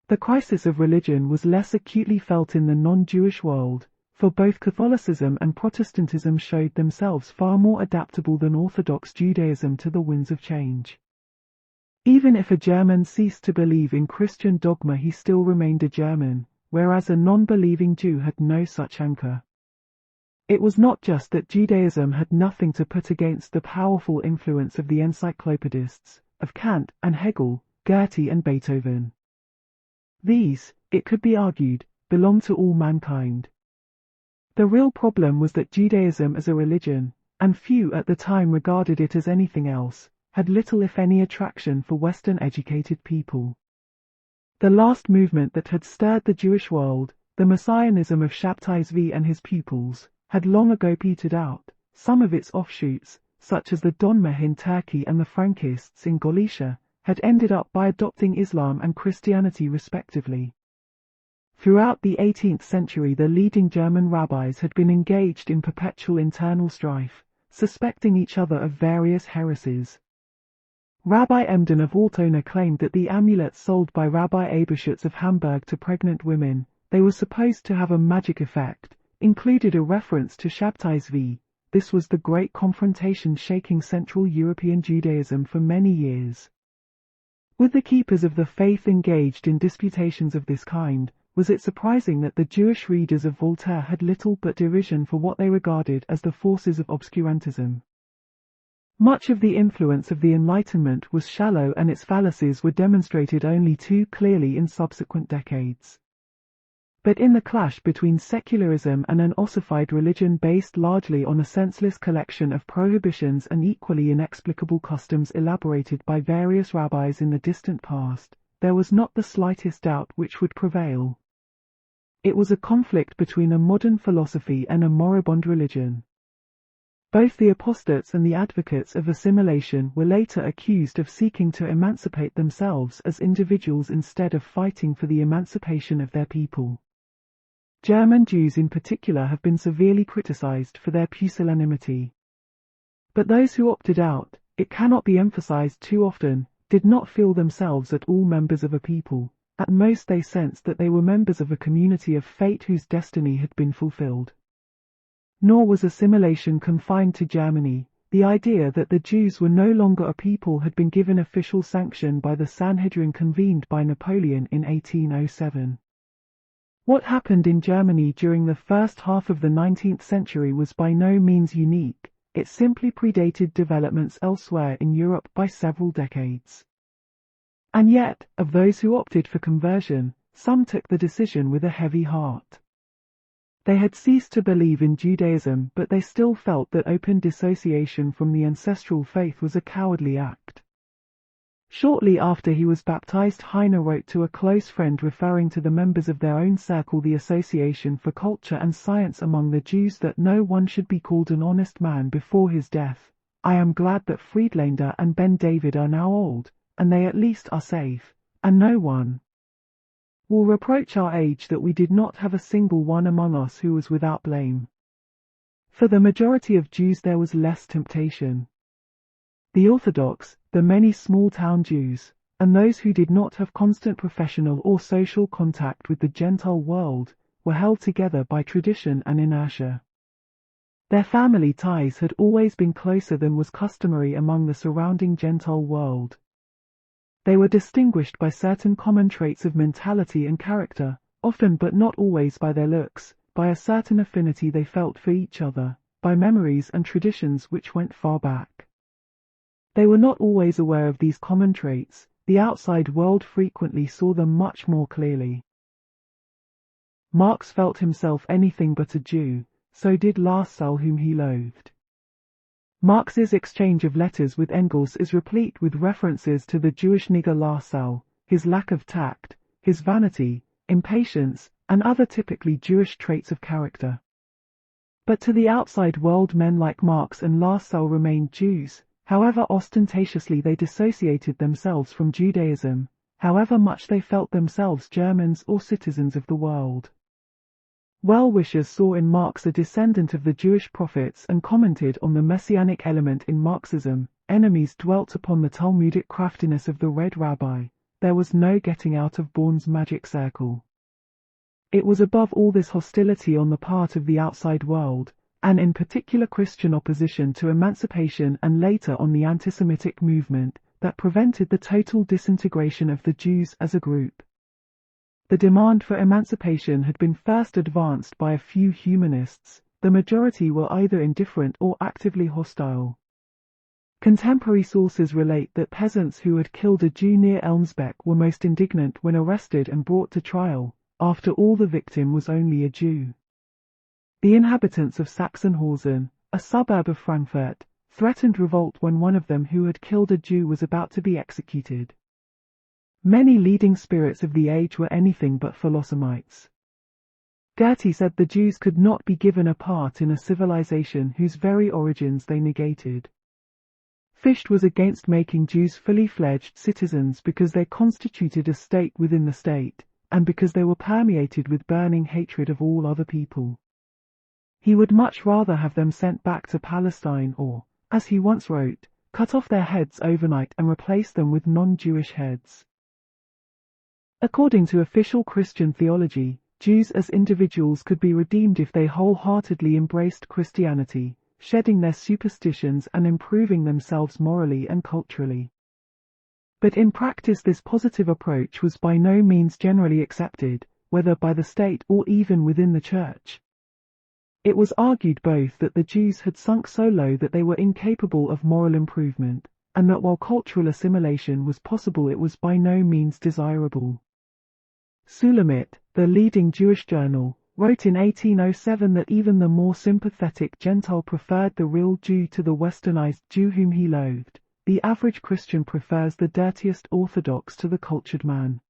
The crisis of religion was less acutely felt in the non-Jewish world, for both Catholicism and Protestantism showed themselves far more adaptable than Orthodox Judaism to the winds of change. Even if a German ceased to believe in Christian dogma, he still remained a German, whereas a non-believing Jew had no such anchor. It was not just that Judaism had nothing to put against the powerful influence of the encyclopedists, of Kant and Hegel, Goethe and Beethoven. These, it could be argued, belonged to all mankind. The real problem was that Judaism as a religion, and few at the time regarded it as anything else, had little if any attraction for Western-educated people. The last movement that had stirred the Jewish world, the Messianism of Shabtai Zvi and his pupils, had long ago petered out. Some of its offshoots, such as the Donmeh in Turkey and the Frankists in Galicia, had ended up by adopting Islam and Christianity respectively. Throughout the 18th century the leading German rabbis had been engaged in perpetual internal strife, suspecting each other of various heresies. Rabbi Emden of Altona claimed that the amulets sold by Rabbi Eberschutz of Hamburg to pregnant women, they were supposed to have a magic effect, included a reference to Shabtai Zvi. This was the great confrontation shaking Central European Judaism for many years. With the keepers of the faith engaged in disputations of this kind, was it surprising that the Jewish readers of Voltaire had little but derision for what they regarded as the forces of obscurantism? Much of the influence of the Enlightenment was shallow and its fallacies were demonstrated only too clearly in subsequent decades. But in the clash between secularism and an ossified religion based largely on a senseless collection of prohibitions and equally inexplicable customs elaborated by various rabbis in the distant past, there was not the slightest doubt which would prevail. It was a conflict between a modern philosophy and a moribund religion. Both the apostates and the advocates of assimilation were later accused of seeking to emancipate themselves as individuals instead of fighting for the emancipation of their people. German Jews in particular have been severely criticized for their pusillanimity. But those who opted out, it cannot be emphasized too often, did not feel themselves at all members of a people. At most they sensed that they were members of a community of fate whose destiny had been fulfilled. Nor was assimilation confined to Germany. The idea that the Jews were no longer a people had been given official sanction by the Sanhedrin convened by Napoleon in 1807. What happened in Germany during the first half of the 19th century was by no means unique, it simply predated developments elsewhere in Europe by several decades. And yet, of those who opted for conversion, some took the decision with a heavy heart. They had ceased to believe in Judaism, but they still felt that open dissociation from the ancestral faith was a cowardly act. Shortly after he was baptized, Heine wrote to a close friend referring to the members of their own circle the Association for Culture and Science among the Jews that no one should be called an honest man before his death. I am glad that Friedlander and Ben David are now old, and they at least are safe, and no one will reproach our age that we did not have a single one among us who was without blame. For the majority of Jews there was less temptation. The Orthodox, the many small-town Jews, and those who did not have constant professional or social contact with the Gentile world, were held together by tradition and inertia. Their family ties had always been closer than was customary among the surrounding Gentile world. They were distinguished by certain common traits of mentality and character, often but not always by their looks, by a certain affinity they felt for each other, by memories and traditions which went far back. They were not always aware of these common traits. The outside world frequently saw them much more clearly. Marx felt himself anything but a Jew, so did Lassalle, whom he loathed. Marx's exchange of letters with Engels is replete with references to the Jewish nigger Lassalle, his lack of tact, his vanity, impatience, and other typically Jewish traits of character. But to the outside world men like Marx and Lassalle remained Jews. However ostentatiously they dissociated themselves from Judaism, however much they felt themselves Germans or citizens of the world. Well-wishers saw in Marx a descendant of the Jewish prophets and commented on the messianic element in Marxism. Enemies dwelt upon the Talmudic craftiness of the Red Rabbi. There was no getting out of Born's magic circle. It was above all this hostility on the part of the outside world, and in particular Christian opposition to emancipation and later on the anti-Semitic movement, that prevented the total disintegration of the Jews as a group. The demand for emancipation had been first advanced by a few humanists, the majority were either indifferent or actively hostile. Contemporary sources relate that peasants who had killed a Jew near Elmsbeck were most indignant when arrested and brought to trial. After all, the victim was only a Jew. The inhabitants of Sachsenhausen, a suburb of Frankfurt, threatened revolt when one of them who had killed a Jew was about to be executed. Many leading spirits of the age were anything but philosomites. Goethe said the Jews could not be given a part in a civilization whose very origins they negated. Fichte was against making Jews fully fledged citizens because they constituted a state within the state, and because they were permeated with burning hatred of all other people. He would much rather have them sent back to Palestine or, as he once wrote, cut off their heads overnight and replace them with non-Jewish heads. According to official Christian theology, Jews as individuals could be redeemed if they wholeheartedly embraced Christianity, shedding their superstitions and improving themselves morally and culturally. But in practice, this positive approach was by no means generally accepted, whether by the state or even within the church. It was argued both that the Jews had sunk so low that they were incapable of moral improvement, and that while cultural assimilation was possible, it was by no means desirable. Sulamit, the leading Jewish journal, wrote in 1807 that even the more sympathetic Gentile preferred the real Jew to the westernized Jew whom he loathed. The average Christian prefers the dirtiest Orthodox to the cultured man.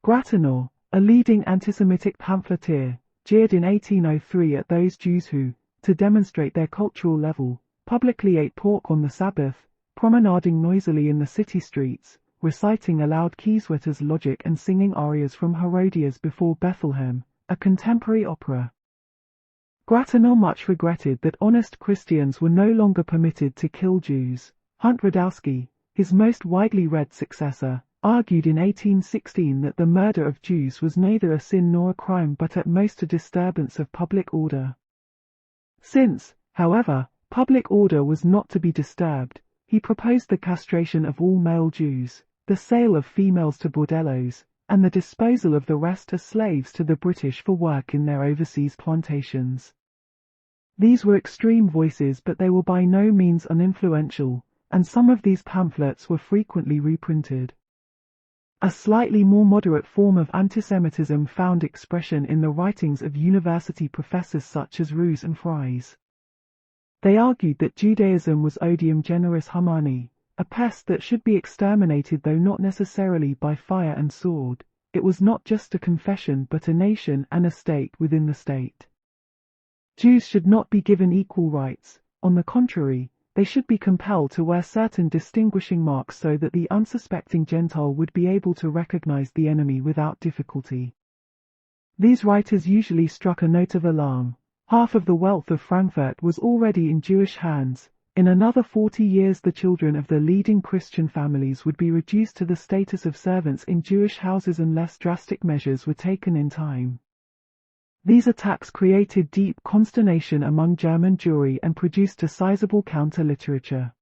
Grattanor, a leading anti-Semitic pamphleteer, jeered in 1803 at those Jews who, to demonstrate their cultural level, publicly ate pork on the Sabbath, promenading noisily in the city streets, reciting aloud Kieswetter's logic and singing arias from Herodias before Bethlehem, a contemporary opera. Grattanor much regretted that honest Christians were no longer permitted to kill Jews. Hunt Radowski, his most widely read successor, argued in 1816 that the murder of Jews was neither a sin nor a crime but at most a disturbance of public order. Since, however, public order was not to be disturbed, he proposed the castration of all male Jews, the sale of females to bordellos, and the disposal of the rest as slaves to the British for work in their overseas plantations. These were extreme voices, but they were by no means uninfluential, and some of these pamphlets were frequently reprinted. A slightly more moderate form of antisemitism found expression in the writings of university professors such as Roos and Fries. They argued that Judaism was odium generis humani, a pest that should be exterminated though not necessarily by fire and sword. It was not just a confession but a nation and a state within the state. Jews should not be given equal rights, on the contrary, they should be compelled to wear certain distinguishing marks so that the unsuspecting Gentile would be able to recognize the enemy without difficulty. These writers usually struck a note of alarm. Half of the wealth of Frankfurt was already in Jewish hands. In another 40 years the children of the leading Christian families would be reduced to the status of servants in Jewish houses unless drastic measures were taken in time. These attacks created deep consternation among German Jewry and produced a sizable counter-literature.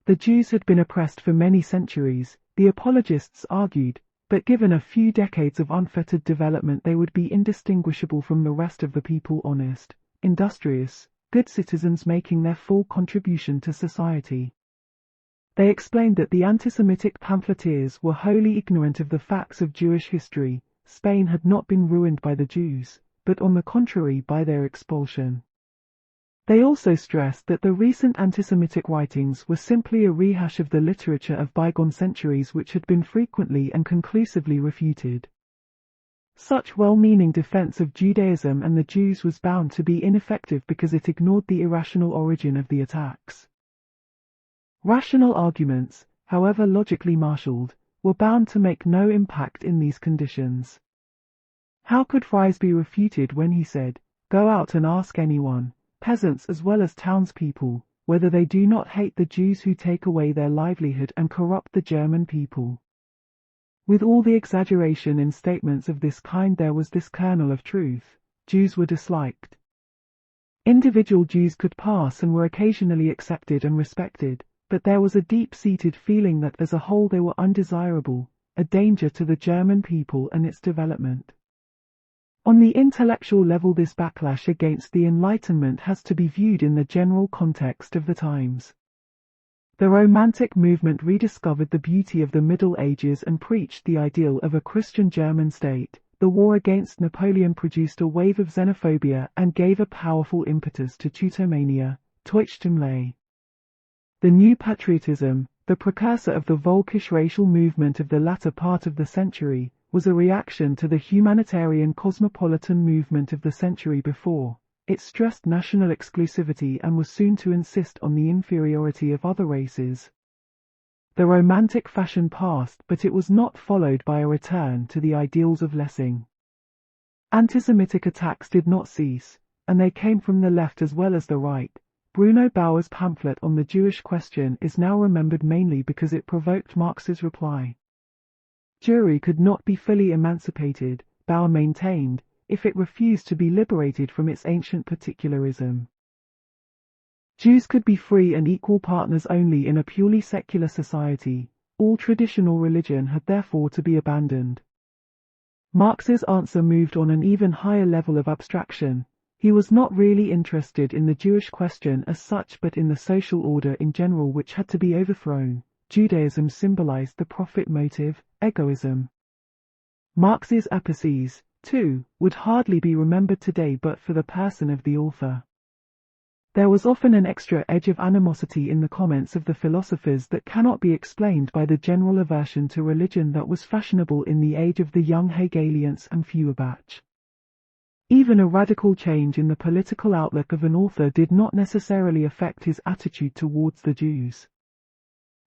The Jews had been oppressed for many centuries, the apologists argued, but given a few decades of unfettered development they would be indistinguishable from the rest of the people, honest, industrious, good citizens making their full contribution to society. They explained that the anti-Semitic pamphleteers were wholly ignorant of the facts of Jewish history. Spain had not been ruined by the Jews, but on the contrary by their expulsion. They also stressed that the recent anti-Semitic writings were simply a rehash of the literature of bygone centuries which had been frequently and conclusively refuted. Such well-meaning defense of Judaism and the Jews was bound to be ineffective because it ignored the irrational origin of the attacks. Rational arguments, however logically marshaled, were bound to make no impact in these conditions. How could Fries be refuted when he said, "Go out and ask anyone, peasants as well as townspeople, whether they do not hate the Jews who take away their livelihood and corrupt the German people?" With all the exaggeration in statements of this kind there was this kernel of truth: Jews were disliked. Individual Jews could pass and were occasionally accepted and respected, but there was a deep-seated feeling that as a whole they were undesirable, a danger to the German people and its development. On the intellectual level, this backlash against the Enlightenment has to be viewed in the general context of the times. The Romantic movement rediscovered the beauty of the Middle Ages and preached the ideal of a Christian German state. The war against Napoleon produced a wave of xenophobia and gave a powerful impetus to Teutomania, Deutschtumlei. The New Patriotism, the precursor of the Völkisch racial movement of the latter part of the century, was a reaction to the humanitarian cosmopolitan movement of the century before. It stressed national exclusivity and was soon to insist on the inferiority of other races. The Romantic fashion passed, but it was not followed by a return to the ideals of Lessing. Anti-Semitic attacks did not cease, and they came from the left as well as the right. Bruno Bauer's pamphlet on the Jewish question is now remembered mainly because it provoked Marx's reply. Jewry could not be fully emancipated, Bauer maintained, if it refused to be liberated from its ancient particularism. Jews could be free and equal partners only in a purely secular society. All traditional religion had therefore to be abandoned. Marx's answer moved on an even higher level of abstraction. He was not really interested in the Jewish question as such but in the social order in general which had to be overthrown. Judaism symbolized the profit motive, egoism. Marx's apotheosis, too, would hardly be remembered today but for the person of the author. There was often an extra edge of animosity in the comments of the philosophers that cannot be explained by the general aversion to religion that was fashionable in the age of the young Hegelians and Feuerbach. Even a radical change in the political outlook of an author did not necessarily affect his attitude towards the Jews.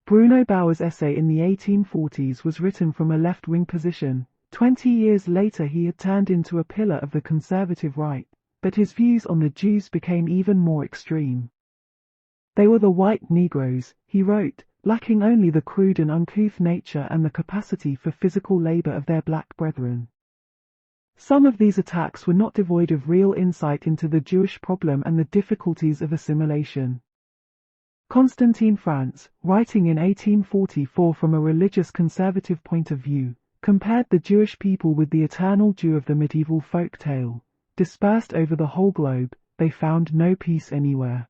Bruno Bauer's essay in the 1840s was written from a left-wing position. 20 years later he had turned into a pillar of the conservative right, but his views on the Jews became even more extreme. They were the white Negroes, he wrote, lacking only the crude and uncouth nature and the capacity for physical labor of their black brethren. Some of these attacks were not devoid of real insight into the Jewish problem and the difficulties of assimilation. Constantin Franz, writing in 1844 from a religious conservative point of view, compared the Jewish people with the eternal Jew of the medieval folk tale. Dispersed over the whole globe, they found no peace anywhere.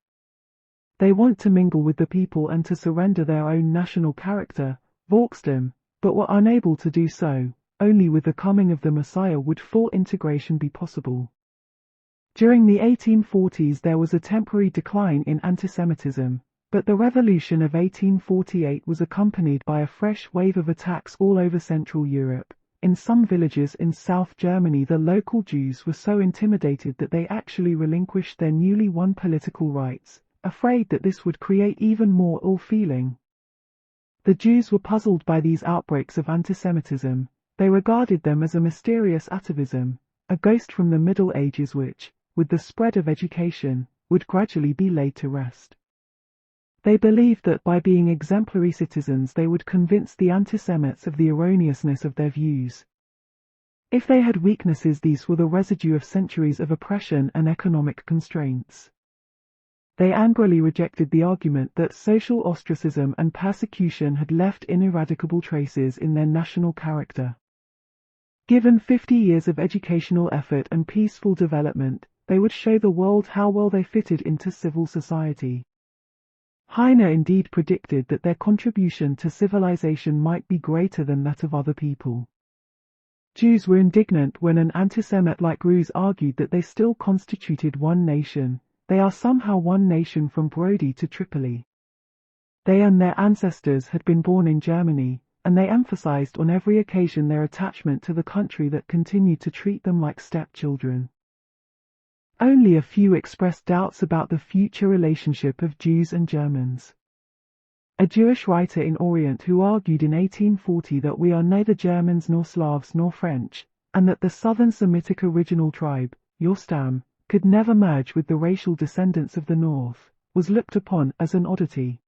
They want to mingle with the people and to surrender their own national character, Volkstum, but were unable to do so. Only with the coming of the Messiah would full integration be possible. During the 1840s there was a temporary decline in antisemitism, but the revolution of 1848 was accompanied by a fresh wave of attacks all over Central Europe. In some villages in South Germany the local Jews were so intimidated that they actually relinquished their newly won political rights, afraid that this would create even more ill-feeling. The Jews were puzzled by these outbreaks of antisemitism. They regarded them as a mysterious atavism, a ghost from the Middle Ages which, with the spread of education, would gradually be laid to rest. They believed that by being exemplary citizens they would convince the anti-Semites of the erroneousness of their views. If they had weaknesses, these were the residue of centuries of oppression and economic constraints. They angrily rejected the argument that social ostracism and persecution had left ineradicable traces in their national character. Given 50 years of educational effort and peaceful development, they would show the world how well they fitted into civil society. Heine indeed predicted that their contribution to civilization might be greater than that of other people. Jews were indignant when an anti-Semite like Roos argued that they still constituted one nation. They are somehow one nation from Brody to Tripoli. They and their ancestors had been born in Germany, and they emphasized on every occasion their attachment to the country that continued to treat them like stepchildren. Only a few expressed doubts about the future relationship of Jews and Germans. A Jewish writer in Orient who argued in 1840 that we are neither Germans nor Slavs nor French, and that the southern Semitic original tribe, Yostam, could never merge with the racial descendants of the north, was looked upon as an oddity.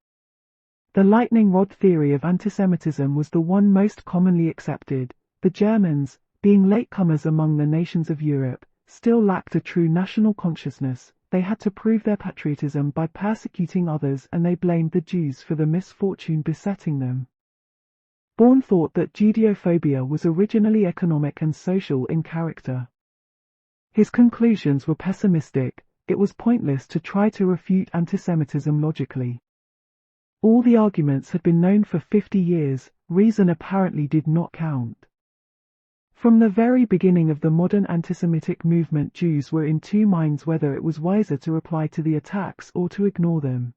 The lightning rod theory of antisemitism was the one most commonly accepted. The Germans, being latecomers among the nations of Europe, still lacked a true national consciousness. They had to prove their patriotism by persecuting others, and they blamed the Jews for the misfortune besetting them. Born thought that Judeophobia was originally economic and social in character. His conclusions were pessimistic. It was pointless to try to refute antisemitism logically. All the arguments had been known for 50 years, reason apparently did not count. From the very beginning of the modern antisemitic movement, Jews were in two minds whether it was wiser to reply to the attacks or to ignore them.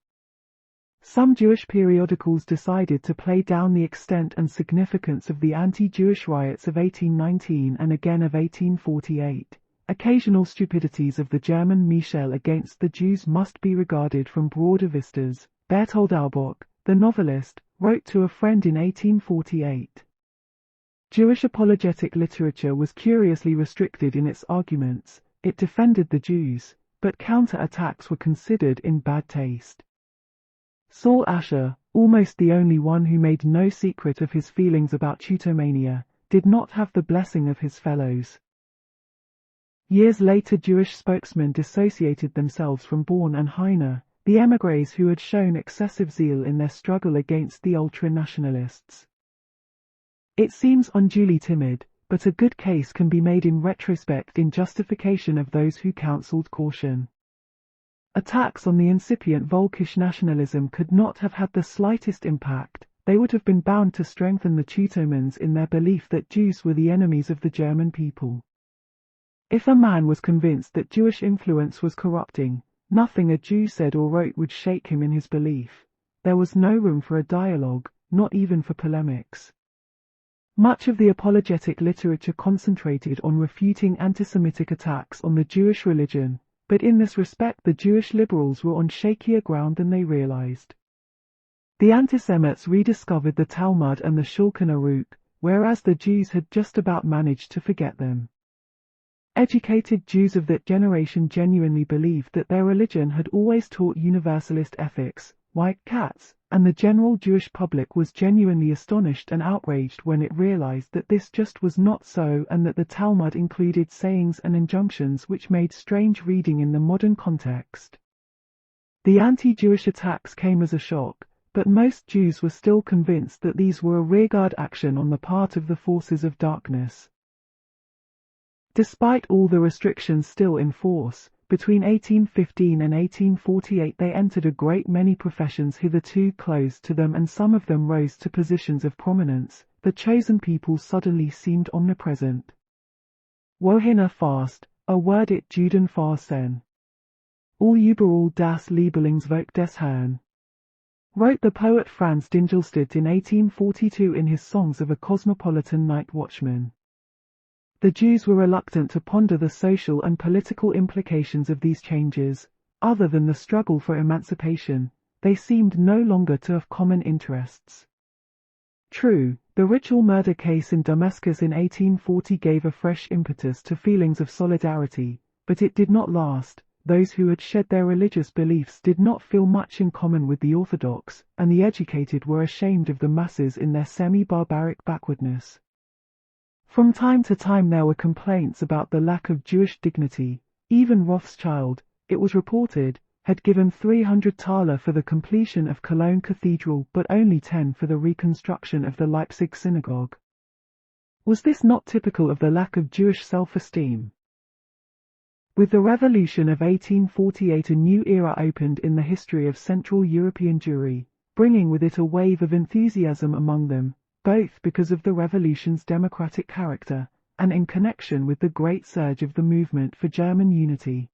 Some Jewish periodicals decided to play down the extent and significance of the anti-Jewish riots of 1819 and again of 1848. Occasional stupidities of the German Michel against the Jews must be regarded from broader vistas. Bertold Albach, the novelist, wrote to a friend in 1848. Jewish apologetic literature was curiously restricted in its arguments. It defended the Jews, but counter-attacks were considered in bad taste. Saul Asher, almost the only one who made no secret of his feelings about Teutomania, did not have the blessing of his fellows. Years later, Jewish spokesmen dissociated themselves from Born and Heine, the émigrés who had shown excessive zeal in their struggle against the ultra-nationalists. It seems unduly timid, but a good case can be made in retrospect in justification of those who counselled caution. Attacks on the incipient Völkisch nationalism could not have had the slightest impact. They would have been bound to strengthen the Teutomans in their belief that Jews were the enemies of the German people. If a man was convinced that Jewish influence was corrupting, nothing a Jew said or wrote would shake him in his belief. There was no room for a dialogue, not even for polemics. Much of the apologetic literature concentrated on refuting anti-Semitic attacks on the Jewish religion, but in this respect the Jewish liberals were on shakier ground than they realized. The anti-Semites rediscovered the Talmud and the Shulchan Aruch, whereas the Jews had just about managed to forget them. Educated Jews of that generation genuinely believed that their religion had always taught universalist ethics, white cats, and the general Jewish public was genuinely astonished and outraged when it realized that this just was not so and that the Talmud included sayings and injunctions which made strange reading in the modern context. The anti-Jewish attacks came as a shock, but most Jews were still convinced that these were a rearguard action on the part of the forces of darkness. Despite all the restrictions still in force, between 1815 and 1848 they entered a great many professions hitherto closed to them, and some of them rose to positions of prominence. The chosen people suddenly seemed omnipresent. Wohin erfasst, a word it Juden Farsen. All überall das Lieblingswerk des Herrn, wrote the poet Franz Dingelstidt in 1842 in his Songs of a Cosmopolitan Night Watchman. The Jews were reluctant to ponder the social and political implications of these changes. Other than the struggle for emancipation, they seemed no longer to have common interests. True, the ritual murder case in Damascus in 1840 gave a fresh impetus to feelings of solidarity, but it did not last. Those who had shed their religious beliefs did not feel much in common with the Orthodox, and the educated were ashamed of the masses in their semi-barbaric backwardness. From time to time there were complaints about the lack of Jewish dignity. Even Rothschild, it was reported, had given 300 thaler for the completion of Cologne Cathedral but only 10 for the reconstruction of the Leipzig synagogue. Was this not typical of the lack of Jewish self-esteem? With the Revolution of 1848 a new era opened in the history of Central European Jewry, bringing with it a wave of enthusiasm among them, both because of the revolution's democratic character, and in connection with the great surge of the movement for German unity.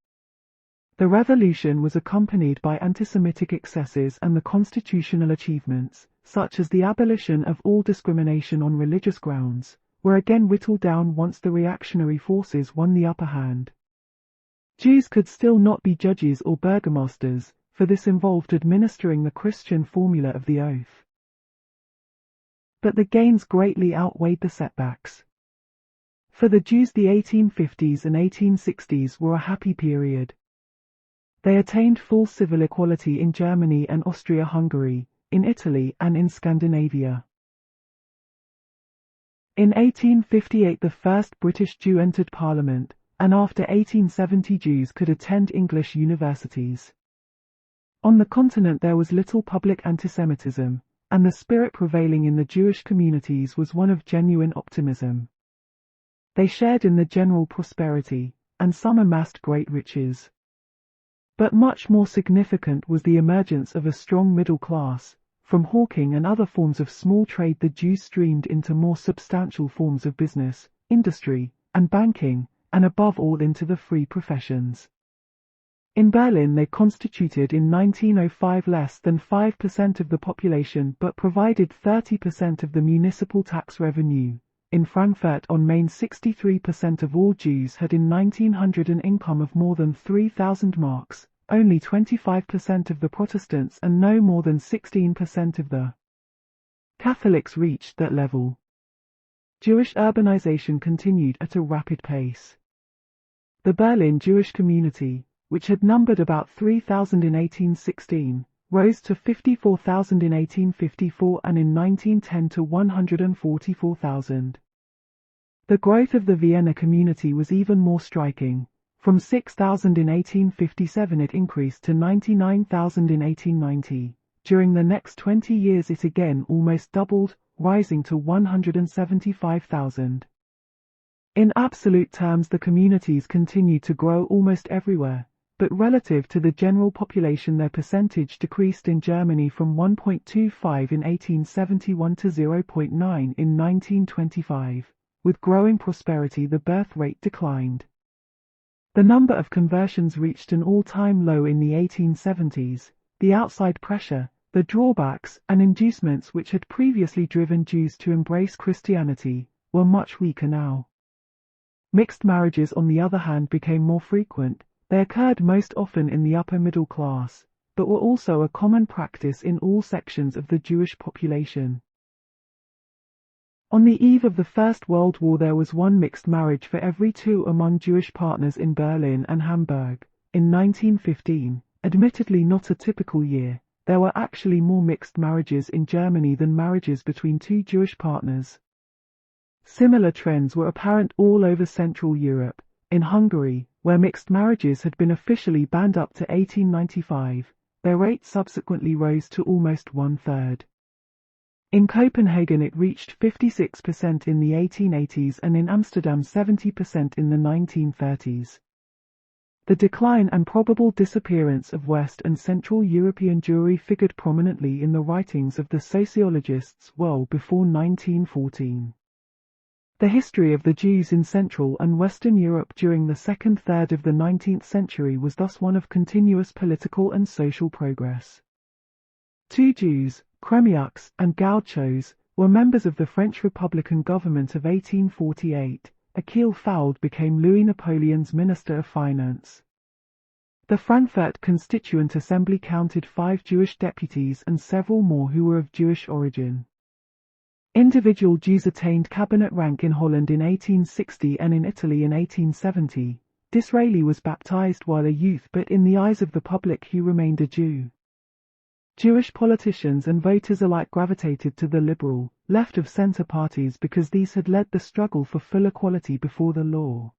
The revolution was accompanied by anti-Semitic excesses, and the constitutional achievements, such as the abolition of all discrimination on religious grounds, were again whittled down once the reactionary forces won the upper hand. Jews could still not be judges or burgomasters, for this involved administering the Christian formula of the oath. But the gains greatly outweighed the setbacks. For the Jews the 1850s and 1860s were a happy period. They attained full civil equality in Germany and Austria-Hungary, in Italy and in Scandinavia. In 1858 the first British Jew entered Parliament, and after 1870 Jews could attend English universities. On the continent there was little public antisemitism, and the spirit prevailing in the Jewish communities was one of genuine optimism. They shared in the general prosperity, and some amassed great riches. But much more significant was the emergence of a strong middle class. From hawking and other forms of small trade, the Jews streamed into more substantial forms of business, industry, and banking, and above all into the free professions. In Berlin they constituted in 1905 less than 5% of the population but provided 30% of the municipal tax revenue. In Frankfurt on Main 63% of all Jews had in 1900 an income of more than 3,000 marks, only 25% of the Protestants and no more than 16% of the Catholics reached that level. Jewish urbanization continued at a rapid pace. The Berlin Jewish community, which had numbered about 3,000 in 1816, rose to 54,000 in 1854 and in 1910 to 144,000. The growth of the Vienna community was even more striking. From 6,000 in 1857 it increased to 99,000 in 1890. During the next 20 years it again almost doubled, rising to 175,000. In absolute terms the communities continued to grow almost everywhere, but relative to the general population their percentage decreased in Germany from 1.25 in 1871 to 0.9 in 1925. With growing prosperity the birth rate declined. The number of conversions reached an all-time low in the 1870s. The outside pressure, the drawbacks and inducements which had previously driven Jews to embrace Christianity, were much weaker now. Mixed marriages on the other hand became more frequent. They occurred most often in the upper middle class, but were also a common practice in all sections of the Jewish population. On the eve of the First World War there was one mixed marriage for every two among Jewish partners in Berlin and Hamburg. In 1915, admittedly not a typical year, there were actually more mixed marriages in Germany than marriages between two Jewish partners. Similar trends were apparent all over Central Europe. In Hungary, where mixed marriages had been officially banned up to 1895, their rate subsequently rose to almost one-third. In Copenhagen it reached 56% in the 1880s and in Amsterdam 70% in the 1930s. The decline and probable disappearance of West and Central European Jewry figured prominently in the writings of the sociologists well before 1914. The history of the Jews in Central and Western Europe during the second third of the 19th century was thus one of continuous political and social progress. Two Jews, Crémieux and Gauchos, were members of the French Republican government of 1848. Achille Fauld became Louis Napoleon's Minister of Finance. The Frankfurt Constituent Assembly counted 5 Jewish deputies and several more who were of Jewish origin. Individual Jews attained cabinet rank in Holland in 1860 and in Italy in 1870. Disraeli was baptized while a youth, but in the eyes of the public he remained a Jew. Jewish politicians and voters alike gravitated to the liberal, left-of-center parties because these had led the struggle for full equality before the law.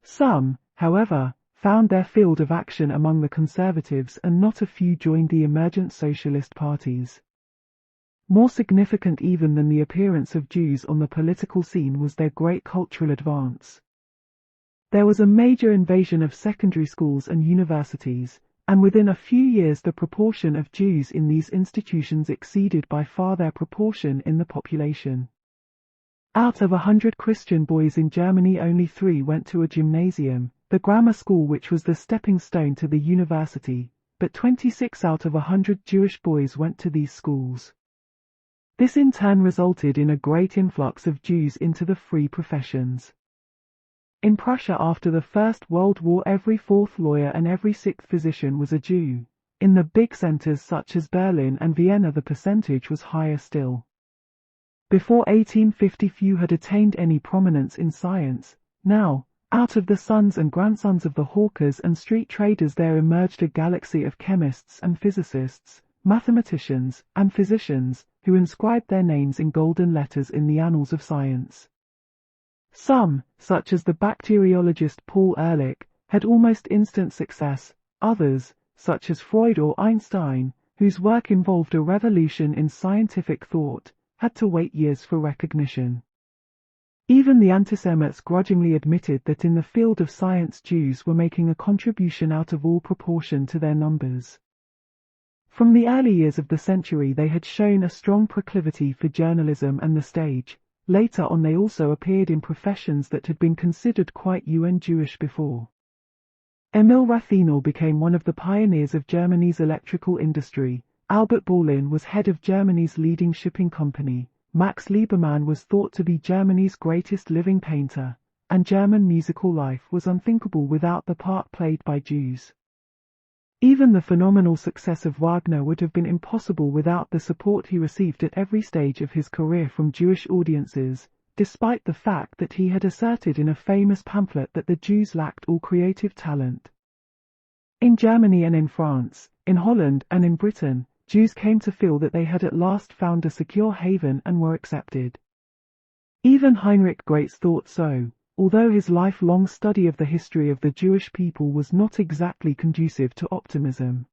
Some, however, found their field of action among the conservatives and not a few joined the emergent socialist parties. More significant even than the appearance of Jews on the political scene was their great cultural advance. There was a major invasion of secondary schools and universities, and within a few years the proportion of Jews in these institutions exceeded by far their proportion in the population. Out of 100 Christian boys in Germany only 3 went to a gymnasium, the grammar school which was the stepping stone to the university, but 26 out of 100 Jewish boys went to these schools. This in turn resulted in a great influx of Jews into the free professions. In Prussia after the First World War every 4th lawyer and every 6th physician was a Jew. In the big centers such as Berlin and Vienna the percentage was higher still. Before 1850 few had attained any prominence in science. Now, out of the sons and grandsons of the hawkers and street traders there emerged a galaxy of chemists and physicists, mathematicians, and physicians, who inscribed their names in golden letters in the annals of science. Some, such as the bacteriologist Paul Ehrlich, had almost instant success. Others, such as Freud or Einstein, whose work involved a revolution in scientific thought, had to wait years for recognition. Even the antisemites grudgingly admitted that in the field of science Jews were making a contribution out of all proportion to their numbers. From the early years of the century they had shown a strong proclivity for journalism and the stage. Later on they also appeared in professions that had been considered quite un-Jewish before. Emil Rathenau became one of the pioneers of Germany's electrical industry. Albert Borlin was head of Germany's leading shipping company. Max Liebermann was thought to be Germany's greatest living painter, and German musical life was unthinkable without the part played by Jews. Even the phenomenal success of Wagner would have been impossible without the support he received at every stage of his career from Jewish audiences, despite the fact that he had asserted in a famous pamphlet that the Jews lacked all creative talent. In Germany and in France, in Holland and in Britain, Jews came to feel that they had at last found a secure haven and were accepted. Even Heinrich Graetz thought so, although his lifelong study of the history of the Jewish people was not exactly conducive to optimism.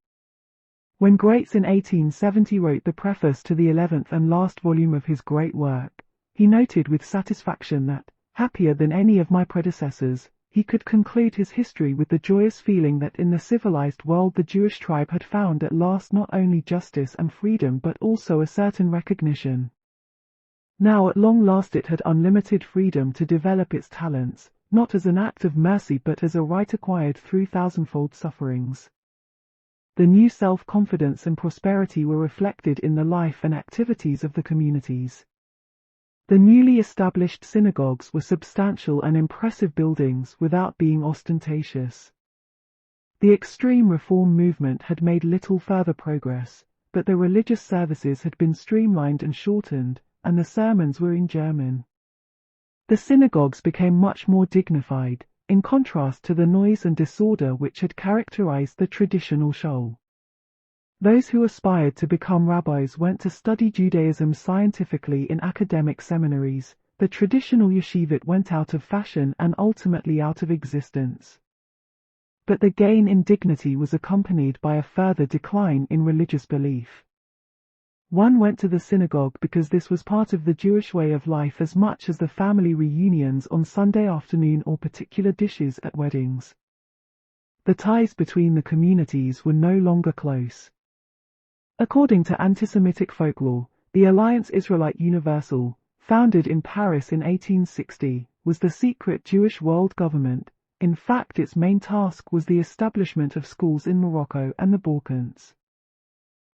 When Graetz in 1870 wrote the preface to the 11th and last volume of his great work, he noted with satisfaction that, happier than any of my predecessors, he could conclude his history with the joyous feeling that in the civilized world the Jewish tribe had found at last not only justice and freedom but also a certain recognition. Now at long last it had unlimited freedom to develop its talents, not as an act of mercy but as a right acquired through thousandfold sufferings. The new self-confidence and prosperity were reflected in the life and activities of the communities. The newly established synagogues were substantial and impressive buildings without being ostentatious. The extreme reform movement had made little further progress, but the religious services had been streamlined and shortened, and the sermons were in German. The synagogues became much more dignified, in contrast to the noise and disorder which had characterized the traditional shul. Those who aspired to become rabbis went to study Judaism scientifically in academic seminaries. The traditional yeshivot went out of fashion and ultimately out of existence. But the gain in dignity was accompanied by a further decline in religious belief. One went to the synagogue because this was part of the Jewish way of life as much as the family reunions on Sunday afternoon or particular dishes at weddings. The ties between the communities were no longer close. According to anti-Semitic folklore, the Alliance Israelite Universal, founded in Paris in 1860, was the secret Jewish world government. In fact, its main task was the establishment of schools in Morocco and the Balkans.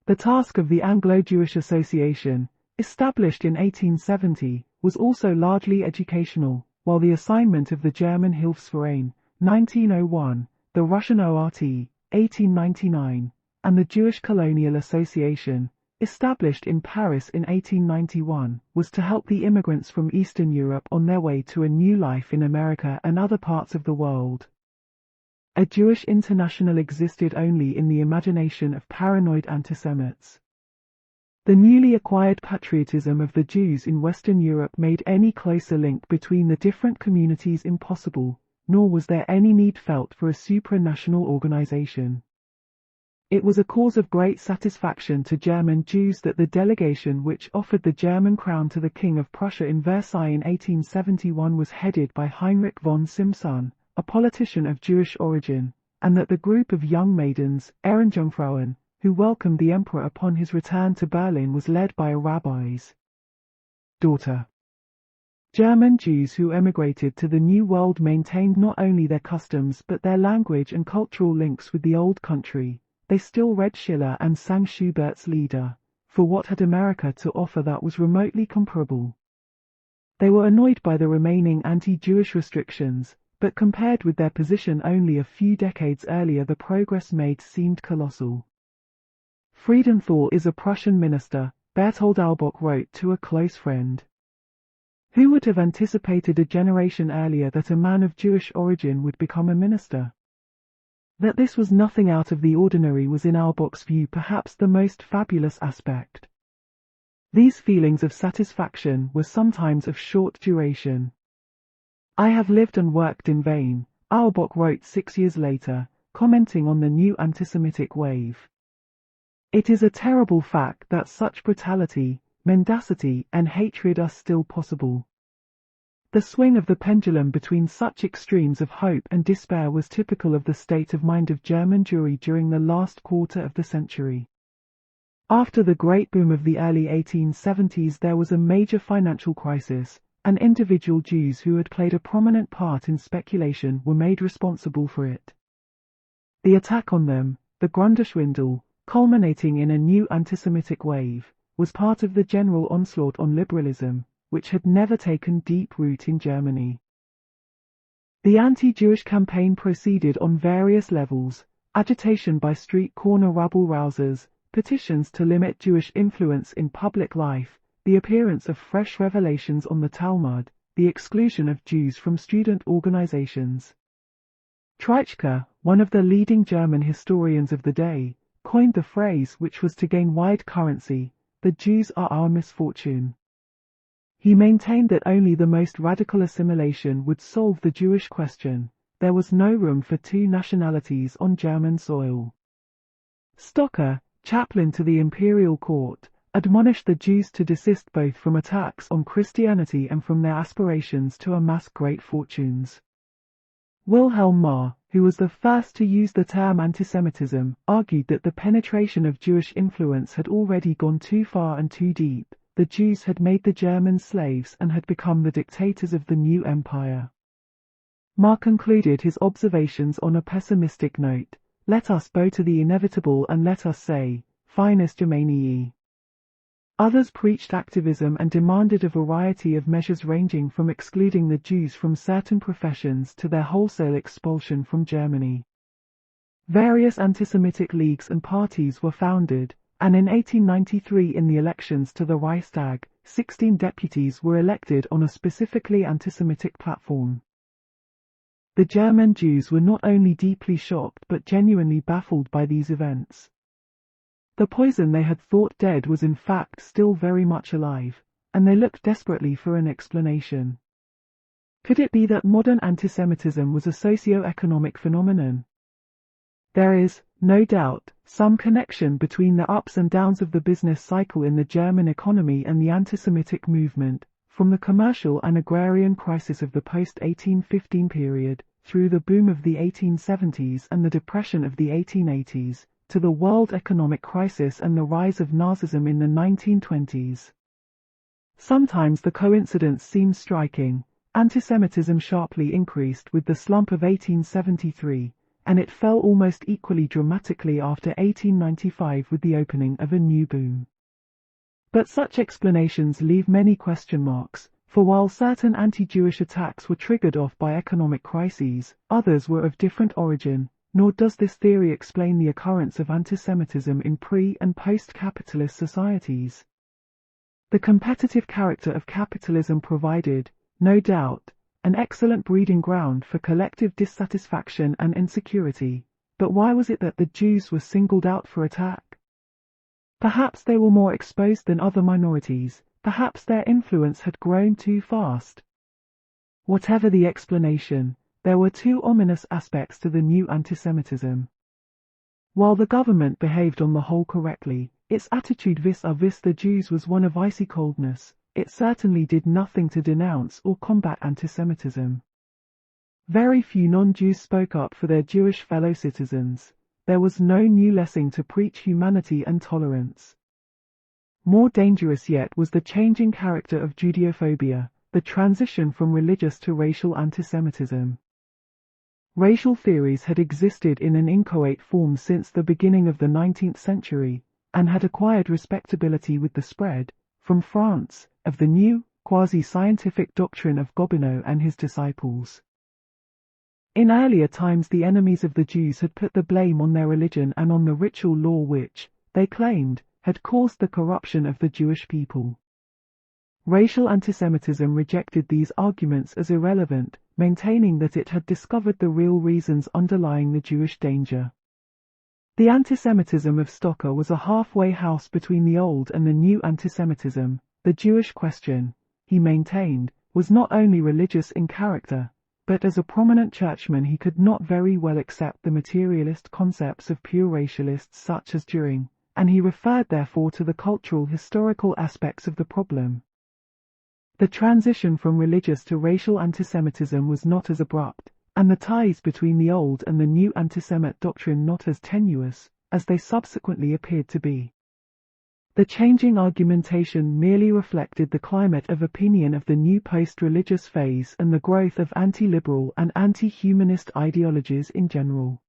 The task of the Anglo-Jewish Association, established in 1870, was also largely educational, while the assignment of the German Hilfsverein, 1901, the Russian ORT, 1899, and the Jewish Colonial Association, established in Paris in 1891, was to help the immigrants from Eastern Europe on their way to a new life in America and other parts of the world. A Jewish international existed only in the imagination of paranoid antisemites. The newly acquired patriotism of the Jews in Western Europe made any closer link between the different communities impossible, nor was there any need felt for a supranational organization. It was a cause of great satisfaction to German Jews that the delegation which offered the German crown to the King of Prussia in Versailles in 1871 was headed by Heinrich von Simson, a politician of Jewish origin, and that the group of young maidens, Ehrenjungfrauen, who welcomed the emperor upon his return to Berlin was led by a rabbi's daughter. German Jews who emigrated to the New World maintained not only their customs but their language and cultural links with the old country. They still read Schiller and sang Schubert's Lieder, for what had America to offer that was remotely comparable? They were annoyed by the remaining anti-Jewish restrictions, but compared with their position only a few decades earlier the progress made seemed colossal. Friedenthal is a Prussian minister, Berthold Albach wrote to a close friend. Who would have anticipated a generation earlier that a man of Jewish origin would become a minister? That this was nothing out of the ordinary was in Albach's view perhaps the most fabulous aspect. These feelings of satisfaction were sometimes of short duration. I have lived and worked in vain, Albach wrote 6 years later, commenting on the new anti-Semitic wave. It is a terrible fact that such brutality, mendacity, and hatred are still possible. The swing of the pendulum between such extremes of hope and despair was typical of the state of mind of German Jewry during the last quarter of the century. After the great boom of the early 1870s, there was a major financial crisis, and individual Jews who had played a prominent part in speculation were made responsible for it. The attack on them, the Grundschwindel, culminating in a new anti-Semitic wave, was part of the general onslaught on liberalism, which had never taken deep root in Germany. The anti-Jewish campaign proceeded on various levels: agitation by street corner rabble-rousers, petitions to limit Jewish influence in public life, the appearance of fresh revelations on the Talmud, the exclusion of Jews from student organizations. Treitschke, one of the leading German historians of the day, coined the phrase, which was to gain wide currency, "The Jews are our misfortune." He maintained that only the most radical assimilation would solve the Jewish question. There was no room for two nationalities on German soil. Stocker, chaplain to the imperial court, admonished the Jews to desist both from attacks on Christianity and from their aspirations to amass great fortunes. Wilhelm Marr, who was the first to use the term antisemitism, argued that the penetration of Jewish influence had already gone too far and too deep. The Jews had made the Germans slaves and had become the dictators of the new empire. Marr concluded his observations on a pessimistic note: "Let us bow to the inevitable and let us say, Finis Germaniae." Others preached activism and demanded a variety of measures ranging from excluding the Jews from certain professions to their wholesale expulsion from Germany. Various anti-Semitic leagues and parties were founded, and in 1893 in the elections to the Reichstag, 16 deputies were elected on a specifically anti-Semitic platform. The German Jews were not only deeply shocked but genuinely baffled by these events. The poison they had thought dead was in fact still very much alive, and they looked desperately for an explanation. Could it be that modern antisemitism was a socio-economic phenomenon? There is, no doubt, some connection between the ups and downs of the business cycle in the German economy and the anti-Semitic movement, from the commercial and agrarian crisis of the post-1815 period, through the boom of the 1870s and the depression of the 1880s, to the world economic crisis and the rise of Nazism in the 1920s. Sometimes the coincidence seems striking. Antisemitism sharply increased with the slump of 1873, and it fell almost equally dramatically after 1895 with the opening of a new boom. But such explanations leave many question marks, for while certain anti-Jewish attacks were triggered off by economic crises, others were of different origin, nor does this theory explain the occurrence of antisemitism in pre- and post-capitalist societies. The competitive character of capitalism provided, no doubt, an excellent breeding ground for collective dissatisfaction and insecurity, but why was it that the Jews were singled out for attack? Perhaps they were more exposed than other minorities, perhaps their influence had grown too fast. Whatever the explanation, there were two ominous aspects to the new antisemitism. While the government behaved on the whole correctly, its attitude vis-à-vis the Jews was one of icy coldness. It certainly did nothing to denounce or combat antisemitism. Very few non-Jews spoke up for their Jewish fellow citizens. There was no new lesson to preach humanity and tolerance. More dangerous yet was the changing character of Judeophobia, the transition from religious to racial antisemitism. Racial theories had existed in an inchoate form since the beginning of the 19th century, and had acquired respectability with the spread, from France, of the new, quasi-scientific doctrine of Gobineau and his disciples. In earlier times the enemies of the Jews had put the blame on their religion and on the ritual law which, they claimed, had caused the corruption of the Jewish people. Racial antisemitism rejected these arguments as irrelevant, maintaining that it had discovered the real reasons underlying the Jewish danger. The antisemitism of Stocker was a halfway house between the old and the new antisemitism. The Jewish question, he maintained, was not only religious in character, but as a prominent churchman he could not very well accept the materialist concepts of pure racialists such as Dühring, and he referred therefore to the cultural historical aspects of the problem. The transition from religious to racial antisemitism was not as abrupt, and the ties between the old and the new antisemite doctrine not as tenuous as they subsequently appeared to be. The changing argumentation merely reflected the climate of opinion of the new post-religious phase and the growth of anti-liberal and anti-humanist ideologies in general.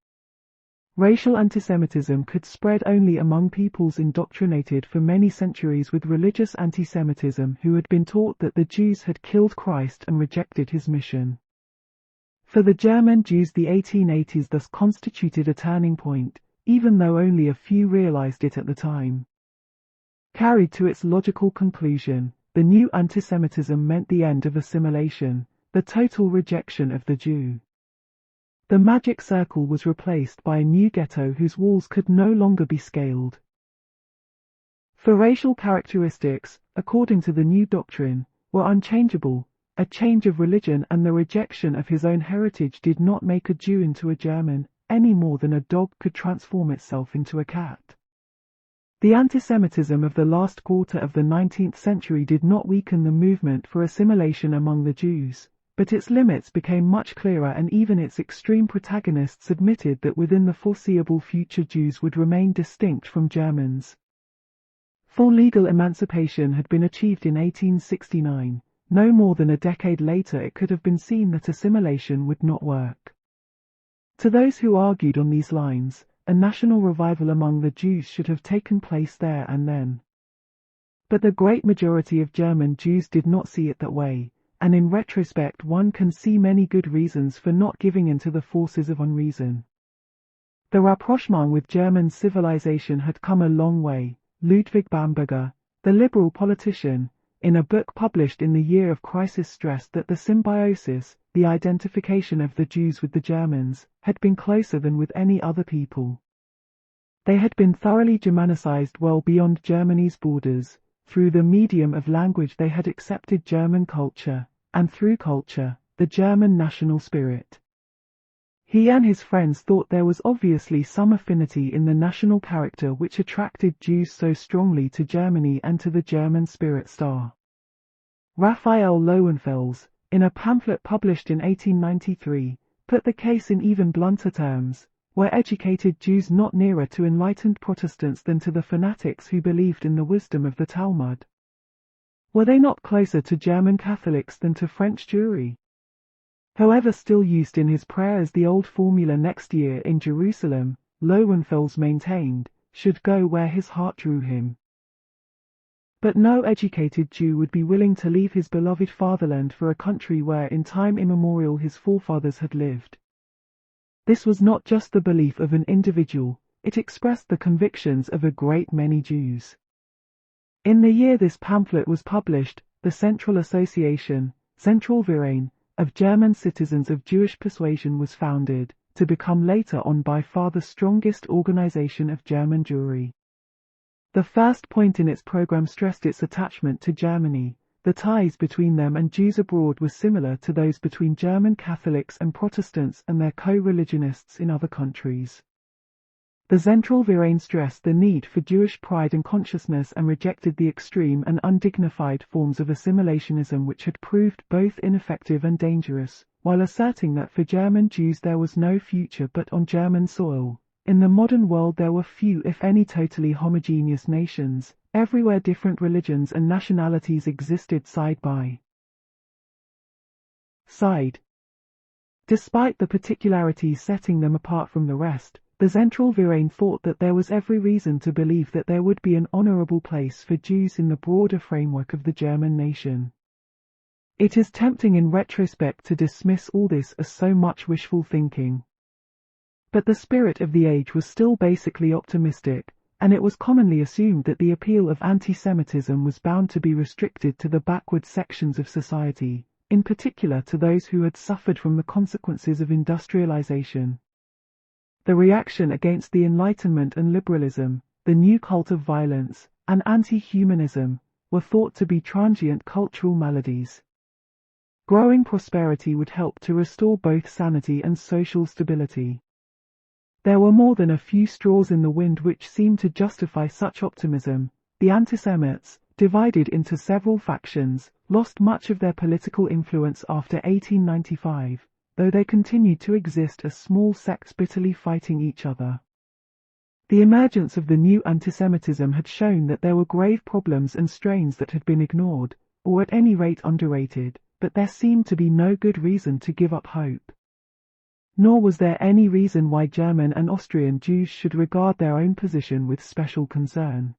Racial antisemitism could spread only among peoples indoctrinated for many centuries with religious antisemitism who had been taught that the Jews had killed Christ and rejected his mission. For the German Jews, the 1880s thus constituted a turning point, even though only a few realized it at the time. Carried to its logical conclusion, the new antisemitism meant the end of assimilation, the total rejection of the Jew. The magic circle was replaced by a new ghetto whose walls could no longer be scaled. For racial characteristics, according to the new doctrine, were unchangeable. A change of religion and the rejection of his own heritage did not make a Jew into a German, any more than a dog could transform itself into a cat. The antisemitism of the last quarter of the 19th century did not weaken the movement for assimilation among the Jews, but its limits became much clearer, and even its extreme protagonists admitted that within the foreseeable future Jews would remain distinct from Germans. Full legal emancipation had been achieved in 1869. No more than a decade later it could have been seen that assimilation would not work. To those who argued on these lines, a national revival among the Jews should have taken place there and then. But the great majority of German Jews did not see it that way, and in retrospect one can see many good reasons for not giving in to the forces of unreason. The rapprochement with German civilization had come a long way. Ludwig Bamberger, the liberal politician, in a book published in the year of crisis stressed that the symbiosis, the identification of the Jews with the Germans, had been closer than with any other people. They had been thoroughly Germanicized well beyond Germany's borders. Through the medium of language they had accepted German culture, and through culture, the German national spirit. He and his friends thought there was obviously some affinity in the national character which attracted Jews so strongly to Germany and to the German spirit star. Raphael Lowenfels, in a pamphlet published in 1893, put the case in even blunter terms: were educated Jews not nearer to enlightened Protestants than to the fanatics who believed in the wisdom of the Talmud? Were they not closer to German Catholics than to French Jewry? However, still used in his prayer as the old formula "next year in Jerusalem," Lowenfels maintained, should go where his heart drew him. But no educated Jew would be willing to leave his beloved fatherland for a country where in time immemorial his forefathers had lived. This was not just the belief of an individual, it expressed the convictions of a great many Jews. In the year this pamphlet was published, the Central Association, Zentralverein, of German citizens of Jewish persuasion was founded, to become later on by far the strongest organization of German Jewry. The first point in its program stressed its attachment to Germany. The ties between them and Jews abroad were similar to those between German Catholics and Protestants and their co-religionists in other countries. The Zentralverein stressed the need for Jewish pride and consciousness and rejected the extreme and undignified forms of assimilationism which had proved both ineffective and dangerous, while asserting that for German Jews there was no future but on German soil. In the modern world there were few if any totally homogeneous nations. Everywhere different religions and nationalities existed side by side. Despite the particularities setting them apart from the rest, the Zentralverein thought that there was every reason to believe that there would be an honorable place for Jews in the broader framework of the German nation. It is tempting in retrospect to dismiss all this as so much wishful thinking. But the spirit of the age was still basically optimistic, and it was commonly assumed that the appeal of anti-Semitism was bound to be restricted to the backward sections of society, in particular to those who had suffered from the consequences of industrialization. The reaction against the Enlightenment and liberalism, the new cult of violence, and anti-humanism, were thought to be transient cultural maladies. Growing prosperity would help to restore both sanity and social stability. There were more than a few straws in the wind which seemed to justify such optimism. The antisemites, divided into several factions, lost much of their political influence after 1895, though they continued to exist as small sects bitterly fighting each other. The emergence of the new antisemitism had shown that there were grave problems and strains that had been ignored, or at any rate underrated, but there seemed to be no good reason to give up hope. Nor was there any reason why German and Austrian Jews should regard their own position with special concern.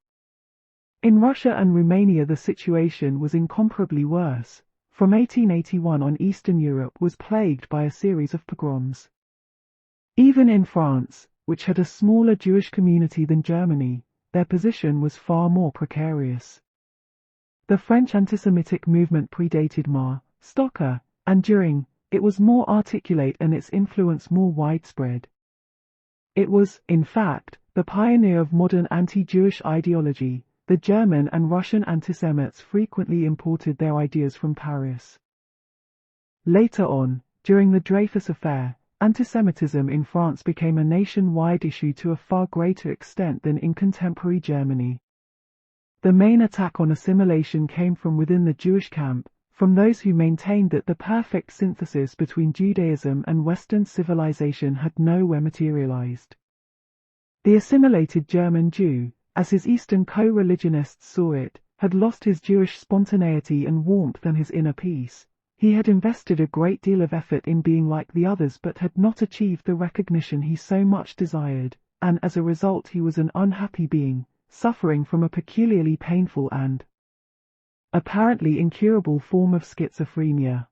In Russia and Romania the situation was incomparably worse. From 1881 on, Eastern Europe was plagued by a series of pogroms. Even in France, which had a smaller Jewish community than Germany, their position was far more precarious. The French antisemitic movement predated Ma, Stocker, and during it was more articulate and its influence more widespread. It was, in fact, the pioneer of modern anti-Jewish ideology. The German and Russian antisemites frequently imported their ideas from Paris. Later on, during the Dreyfus Affair, antisemitism in France became a nationwide issue to a far greater extent than in contemporary Germany. The main attack on assimilation came from within the Jewish camp, from those who maintained that the perfect synthesis between Judaism and Western civilization had nowhere materialized. The assimilated German Jew, as his Eastern co-religionists saw it, had lost his Jewish spontaneity and warmth and his inner peace. He had invested a great deal of effort in being like the others but had not achieved the recognition he so much desired, and as a result he was an unhappy being, suffering from a peculiarly painful and apparently incurable form of schizophrenia.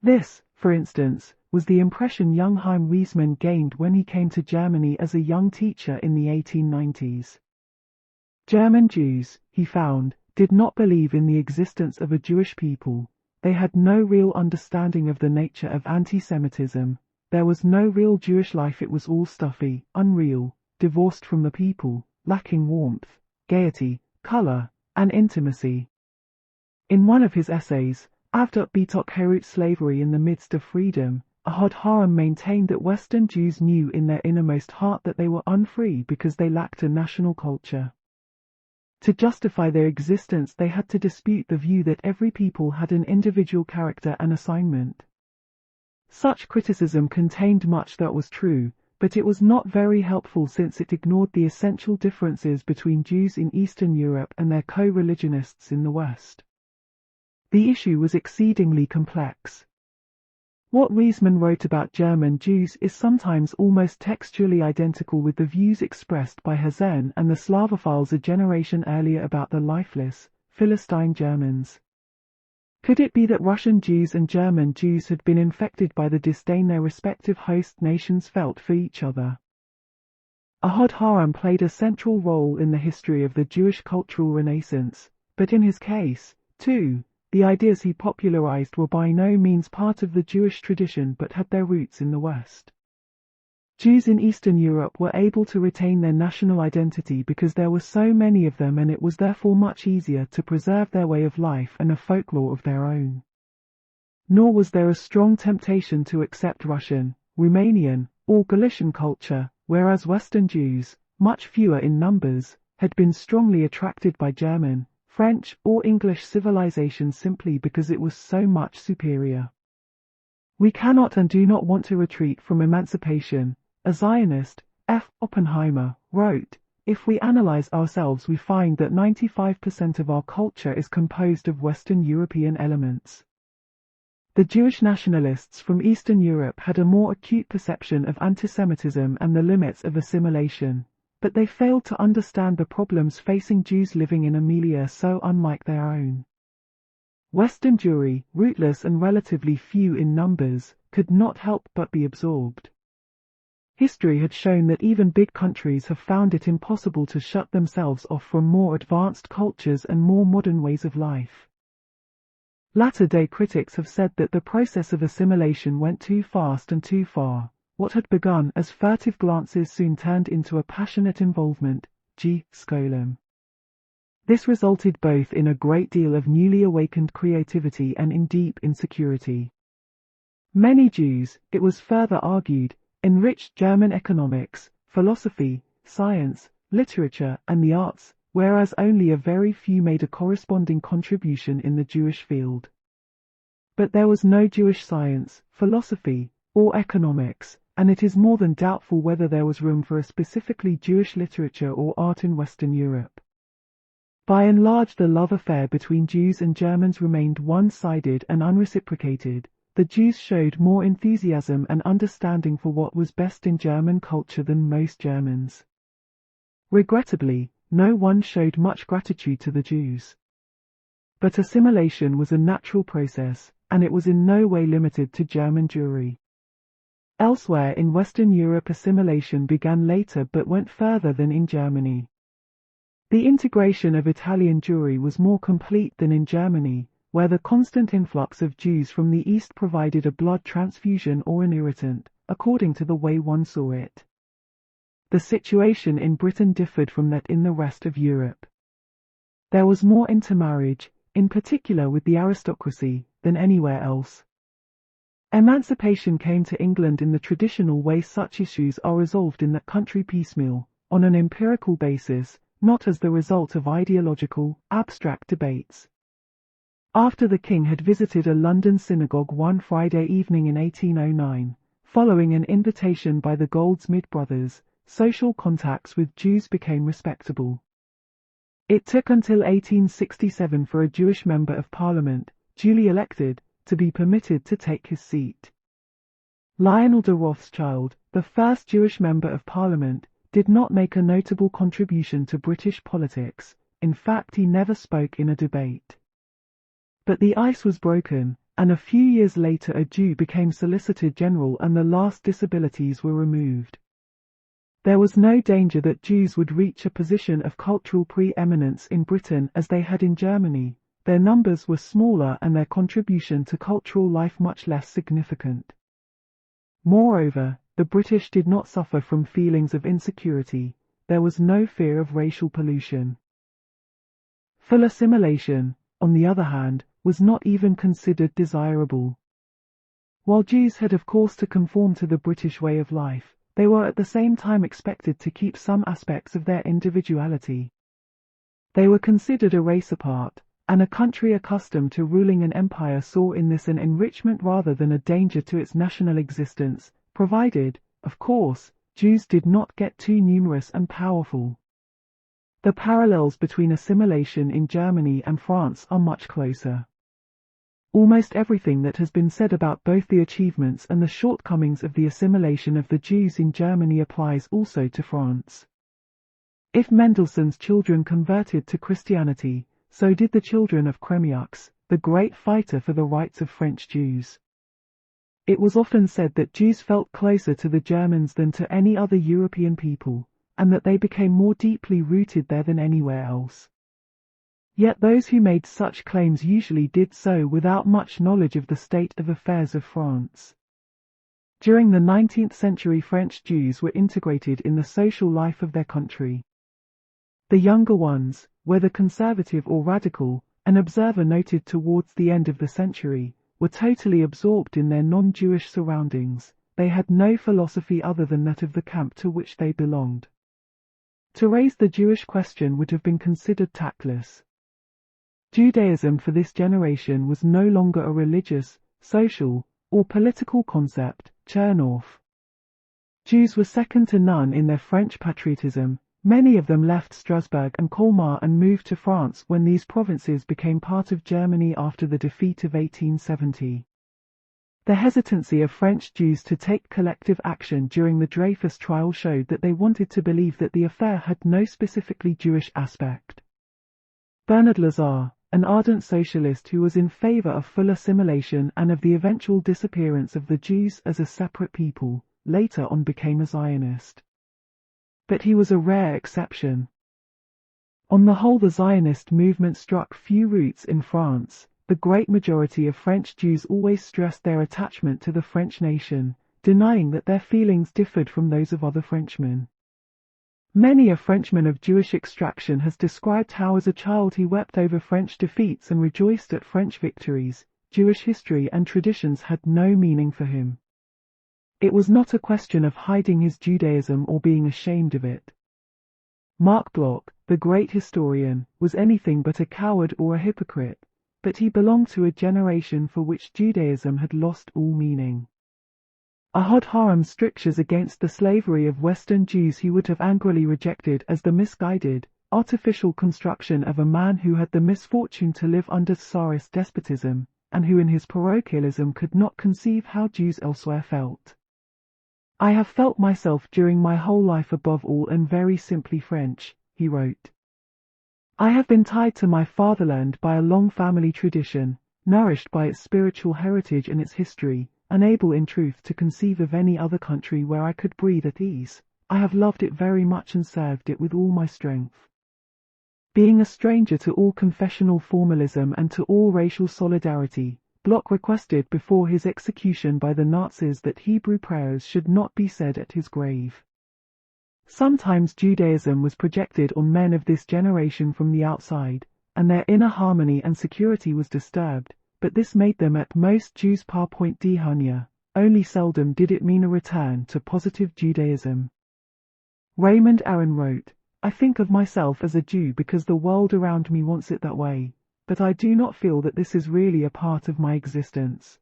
This, for instance, was the impression young Chaim Weitzmann gained when he came to Germany as a young teacher in the 1890s. German Jews, he found, did not believe in the existence of a Jewish people. They had no real understanding of the nature of anti-Semitism. There was no real Jewish life. It was all stuffy, unreal, divorced from the people, lacking warmth, gaiety, color, and intimacy. In one of his essays, Avdut Betok Herut Slavery in the Midst of Freedom, Ahad Ha'am maintained that Western Jews knew in their innermost heart that they were unfree because they lacked a national culture. To justify their existence they had to dispute the view that every people had an individual character and assignment. Such criticism contained much that was true, but it was not very helpful since it ignored the essential differences between Jews in Eastern Europe and their co-religionists in the West. The issue was exceedingly complex. What Weitzmann wrote about German Jews is sometimes almost textually identical with the views expressed by Herzl and the Slavophiles a generation earlier about the lifeless, Philistine Germans. Could it be that Russian Jews and German Jews had been infected by the disdain their respective host nations felt for each other? Ahad Ha'am played a central role in the history of the Jewish cultural renaissance, but in his case, too, the ideas he popularized were by no means part of the Jewish tradition but had their roots in the West. Jews in Eastern Europe were able to retain their national identity because there were so many of them, and it was therefore much easier to preserve their way of life and a folklore of their own. Nor was there a strong temptation to accept Russian, Romanian, or Galician culture, whereas Western Jews, much fewer in numbers, had been strongly attracted by German, French, or English civilization simply because it was so much superior. We cannot and do not want to retreat from emancipation. A Zionist, F. Oppenheimer, wrote, "If we analyze ourselves we find that 95% of our culture is composed of Western European elements." The Jewish nationalists from Eastern Europe had a more acute perception of antisemitism and the limits of assimilation, but they failed to understand the problems facing Jews living in a milieu so unlike their own. Western Jewry, rootless and relatively few in numbers, could not help but be absorbed. History had shown that even big countries have found it impossible to shut themselves off from more advanced cultures and more modern ways of life. Latter-day critics have said that the process of assimilation went too fast and too far. What had begun as furtive glances soon turned into a passionate involvement, G. Skolem. This resulted both in a great deal of newly awakened creativity and in deep insecurity. Many Jews, it was further argued, enriched German economics, philosophy, science, literature, and the arts, whereas only a very few made a corresponding contribution in the Jewish field. But there was no Jewish science, philosophy, or economics, and it is more than doubtful whether there was room for a specifically Jewish literature or art in Western Europe. By and large, the love affair between Jews and Germans remained one-sided and unreciprocated. The Jews showed more enthusiasm and understanding for what was best in German culture than most Germans. Regrettably, no one showed much gratitude to the Jews. But assimilation was a natural process, and it was in no way limited to German Jewry. Elsewhere in Western Europe, assimilation began later but went further than in Germany. The integration of Italian Jewry was more complete than in Germany, where the constant influx of Jews from the East provided a blood transfusion or an irritant, according to the way one saw it. The situation in Britain differed from that in the rest of Europe. There was more intermarriage, in particular with the aristocracy, than anywhere else. Emancipation came to England in the traditional way such issues are resolved in that country piecemeal, on an empirical basis, not as the result of ideological, abstract debates. After the king had visited a London synagogue one Friday evening in 1809, following an invitation by the Goldsmith brothers, social contacts with Jews became respectable. It took until 1867 for a Jewish member of parliament, duly elected, to be permitted to take his seat. Lionel de Rothschild, the first Jewish member of parliament, did not make a notable contribution to British politics. In fact, he never spoke in a debate. But the ice was broken, and a few years later a Jew became Solicitor General and the last disabilities were removed. There was no danger that Jews would reach a position of cultural pre-eminence in Britain as they had in Germany. Their numbers were smaller and their contribution to cultural life much less significant. Moreover, the British did not suffer from feelings of insecurity. There was no fear of racial pollution. Full assimilation, on the other hand, was not even considered desirable. While Jews had of course to conform to the British way of life, they were at the same time expected to keep some aspects of their individuality. They were considered a race apart, and a country accustomed to ruling an empire saw in this an enrichment rather than a danger to its national existence, provided, of course, Jews did not get too numerous and powerful. The parallels between assimilation in Germany and France are much closer. Almost everything that has been said about both the achievements and the shortcomings of the assimilation of the Jews in Germany applies also to France. If Mendelssohn's children converted to Christianity, so did the children of Crémieux, the great fighter for the rights of French Jews. It was often said that Jews felt closer to the Germans than to any other European people, and that they became more deeply rooted there than anywhere else. Yet those who made such claims usually did so without much knowledge of the state of affairs of France. During the 19th century, French Jews were integrated in the social life of their country. The younger ones, whether conservative or radical, an observer noted towards the end of the century, were totally absorbed in their non-Jewish surroundings. They had no philosophy other than that of the camp to which they belonged. To raise the Jewish question would have been considered tactless. Judaism for this generation was no longer a religious, social, or political concept. Chernoff. Jews were second to none in their French patriotism. Many of them left Strasbourg and Colmar and moved to France when these provinces became part of Germany after the defeat of 1870. The hesitancy of French Jews to take collective action during the Dreyfus trial showed that they wanted to believe that the affair had no specifically Jewish aspect. Bernard Lazare, an ardent socialist who was in favor of full assimilation and of the eventual disappearance of the Jews as a separate people, later on became a Zionist. But he was a rare exception. On the whole, the Zionist movement struck few roots in France. The great majority of French Jews always stressed their attachment to the French nation, denying that their feelings differed from those of other Frenchmen. Many a Frenchman of Jewish extraction has described how as a child he wept over French defeats and rejoiced at French victories. Jewish history and traditions had no meaning for him. It was not a question of hiding his Judaism or being ashamed of it. Marc Bloch, the great historian, was anything but a coward or a hypocrite, but he belonged to a generation for which Judaism had lost all meaning. Ahad Ha'am's strictures against the slavery of Western Jews he would have angrily rejected as the misguided, artificial construction of a man who had the misfortune to live under Tsarist despotism, and who in his parochialism could not conceive how Jews elsewhere felt. "I have felt myself during my whole life above all and very simply French," he wrote. "I have been tied to my fatherland by a long family tradition, nourished by its spiritual heritage and its history, unable in truth to conceive of any other country where I could breathe at ease. I have loved it very much and served it with all my strength." Being a stranger to all confessional formalism and to all racial solidarity, Bloch requested before his execution by the Nazis that Hebrew prayers should not be said at his grave. Sometimes Judaism was projected on men of this generation from the outside, and their inner harmony and security was disturbed, but this made them at most Jews par point d'honneur. Only seldom did it mean a return to positive Judaism. Raymond Aron wrote, "I think of myself as a Jew because the world around me wants it that way, but I do not feel that this is really a part of my existence."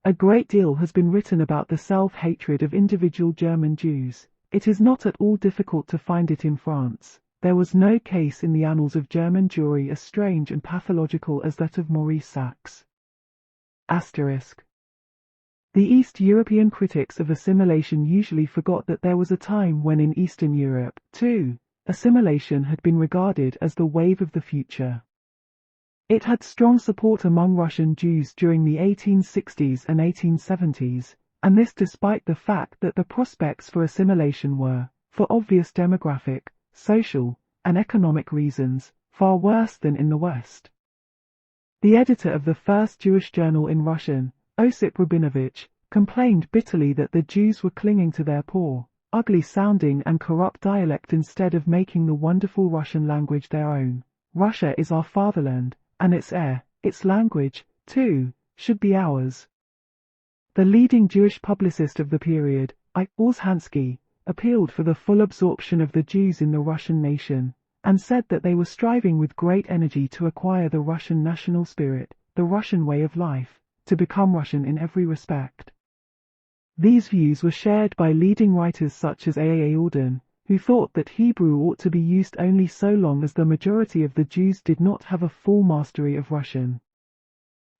A great deal has been written about the self-hatred of individual German Jews. It is not at all difficult to find it in France. There was no case in the annals of German Jewry as strange and pathological as that of Maurice Sachs. ****The East European critics of assimilation usually forgot that there was a time when in Eastern Europe, too, assimilation had been regarded as the wave of the future. It had strong support among Russian Jews during the 1860s and 1870s, and this despite the fact that the prospects for assimilation were, for obvious demographic, social, and economic reasons, far worse than in the West. The editor of the first Jewish journal in Russian, Osip Rabinovich, complained bitterly that the Jews were clinging to their poor, ugly-sounding and corrupt dialect instead of making the wonderful Russian language their own. "Russia is our fatherland, and its air, its language, too, should be ours." The leading Jewish publicist of the period, I. Orzhansky, appealed for the full absorption of the Jews in the Russian nation, and said that they were striving with great energy to acquire the Russian national spirit, the Russian way of life, to become Russian in every respect. These views were shared by leading writers such as A. Auden, who thought that Hebrew ought to be used only so long as the majority of the Jews did not have a full mastery of Russian.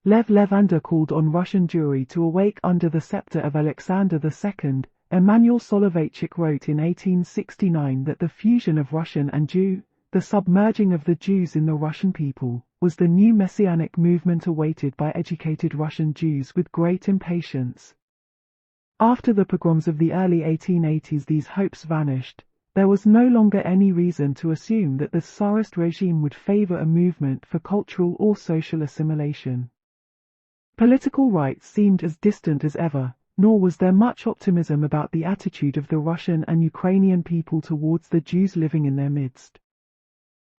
Lev Levander called on Russian Jewry to awake under the scepter of Alexander II. Emanuel Soloveitchik wrote in 1869 that the fusion of Russian and Jew, the submerging of the Jews in the Russian people, was the new messianic movement awaited by educated Russian Jews with great impatience. After the pogroms of the early 1880s, these hopes vanished. There was no longer any reason to assume that the Tsarist regime would favor a movement for cultural or social assimilation. Political rights seemed as distant as ever, nor was there much optimism about the attitude of the Russian and Ukrainian people towards the Jews living in their midst.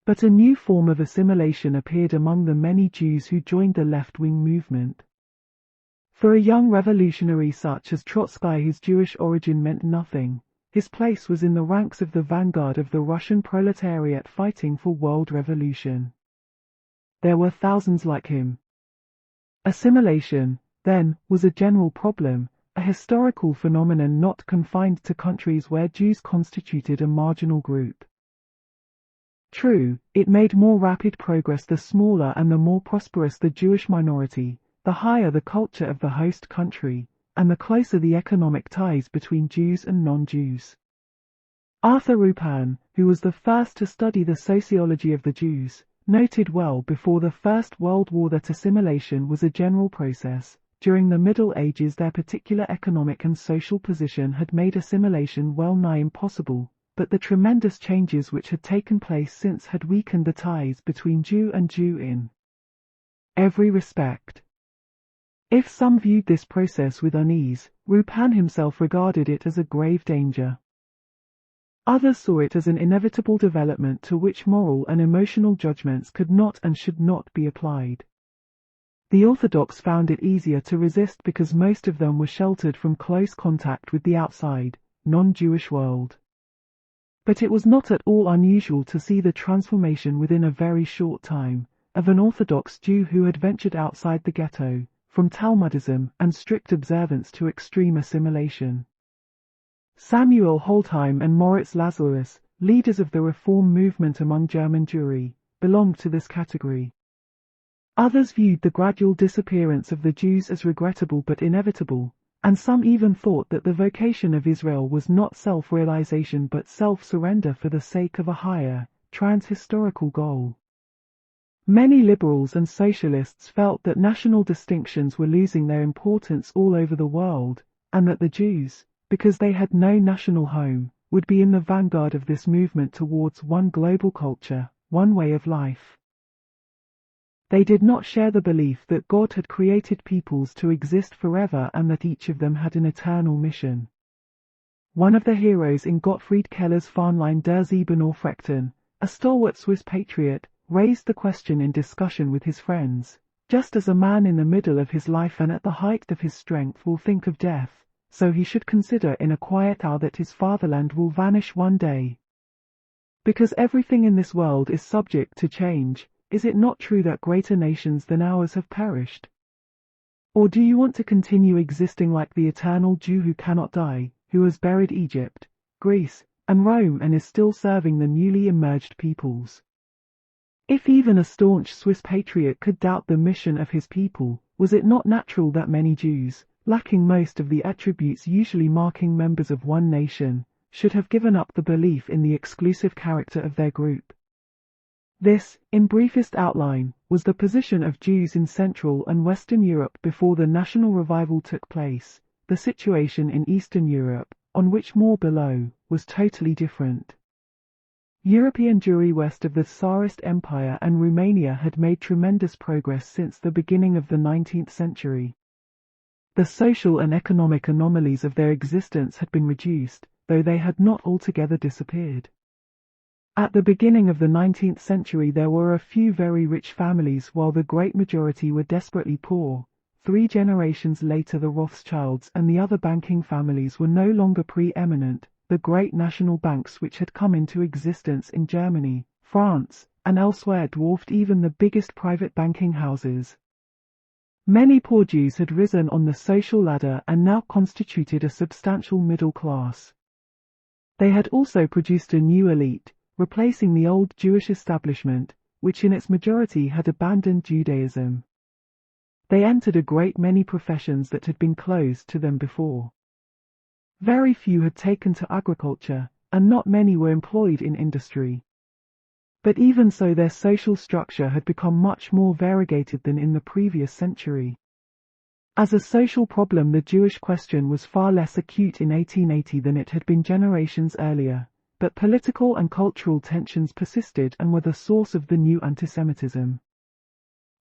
But a new form of assimilation appeared among the many Jews who joined the left-wing movement. For a young revolutionary such as Trotsky, whose Jewish origin meant nothing, his place was in the ranks of the vanguard of the Russian proletariat fighting for world revolution. There were thousands like him. Assimilation, then, was a general problem, a historical phenomenon not confined to countries where Jews constituted a marginal group. True, it made more rapid progress the smaller and the more prosperous the Jewish minority, the higher the culture of the host country, and the closer the economic ties between Jews and non-Jews. Arthur Rupan, who was the first to study the sociology of the Jews, noted well before the First World War that assimilation was a general process. During the Middle Ages, their particular economic and social position had made assimilation well nigh impossible, but the tremendous changes which had taken place since had weakened the ties between Jew and Jew in every respect. If some viewed this process with unease, Rupan himself regarded it as a grave danger. Others saw it as an inevitable development to which moral and emotional judgments could not and should not be applied. The Orthodox found it easier to resist because most of them were sheltered from close contact with the outside, non-Jewish world. But it was not at all unusual to see the transformation within a very short time of an Orthodox Jew who had ventured outside the ghetto, from Talmudism and strict observance to extreme assimilation. Samuel Holtheim and Moritz Lazarus, leaders of the reform movement among German Jewry, belonged to this category. Others viewed the gradual disappearance of the Jews as regrettable but inevitable, and some even thought that the vocation of Israel was not self-realization but self-surrender for the sake of a higher, trans-historical goal. Many liberals and socialists felt that national distinctions were losing their importance all over the world, and that the Jews, because they had no national home, would be in the vanguard of this movement towards one global culture, one way of life. They did not share the belief that God had created peoples to exist forever and that each of them had an eternal mission. One of the heroes in Gottfried Keller's Fähnlein der Siebenaufrechten, a stalwart Swiss patriot, raised the question in discussion with his friends, just as a man in the middle of his life and at the height of his strength will think of death, so he should consider in a quiet hour that his fatherland will vanish one day. Because everything in this world is subject to change, is it not true that greater nations than ours have perished? Or do you want to continue existing like the eternal Jew who cannot die, who has buried Egypt, Greece, and Rome and is still serving the newly emerged peoples? If even a staunch Swiss patriot could doubt the mission of his people, was it not natural that many Jews, lacking most of the attributes usually marking members of one nation, should have given up the belief in the exclusive character of their group? This, in briefest outline, was the position of Jews in Central and Western Europe before the national revival took place. The situation in Eastern Europe, on which more below, was totally different. European Jewry west of the Tsarist Empire and Romania had made tremendous progress since the beginning of the 19th century. The social and economic anomalies of their existence had been reduced, though they had not altogether disappeared. At the beginning of the 19th century there were a few very rich families while the great majority were desperately poor. 3 generations later the Rothschilds and the other banking families were no longer preeminent. The great national banks which had come into existence in Germany, France, and elsewhere dwarfed even the biggest private banking houses. Many poor Jews had risen on the social ladder and now constituted a substantial middle class. They had also produced a new elite, replacing the old Jewish establishment, which in its majority had abandoned Judaism. They entered a great many professions that had been closed to them before. Very few had taken to agriculture, and not many were employed in industry. But even so their social structure had become much more variegated than in the previous century. As a social problem the Jewish question was far less acute in 1880 than it had been generations earlier, but political and cultural tensions persisted and were the source of the new antisemitism.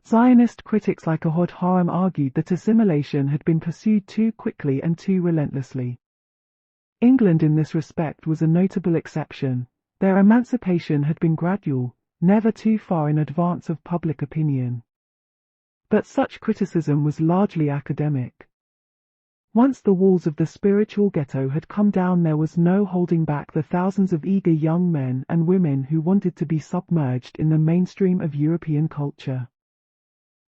Zionist critics like Ehud Haraim argued that assimilation had been pursued too quickly and too relentlessly. England in this respect was a notable exception. Their emancipation had been gradual, never too far in advance of public opinion. But such criticism was largely academic. Once the walls of the spiritual ghetto had come down there was no holding back the thousands of eager young men and women who wanted to be submerged in the mainstream of European culture.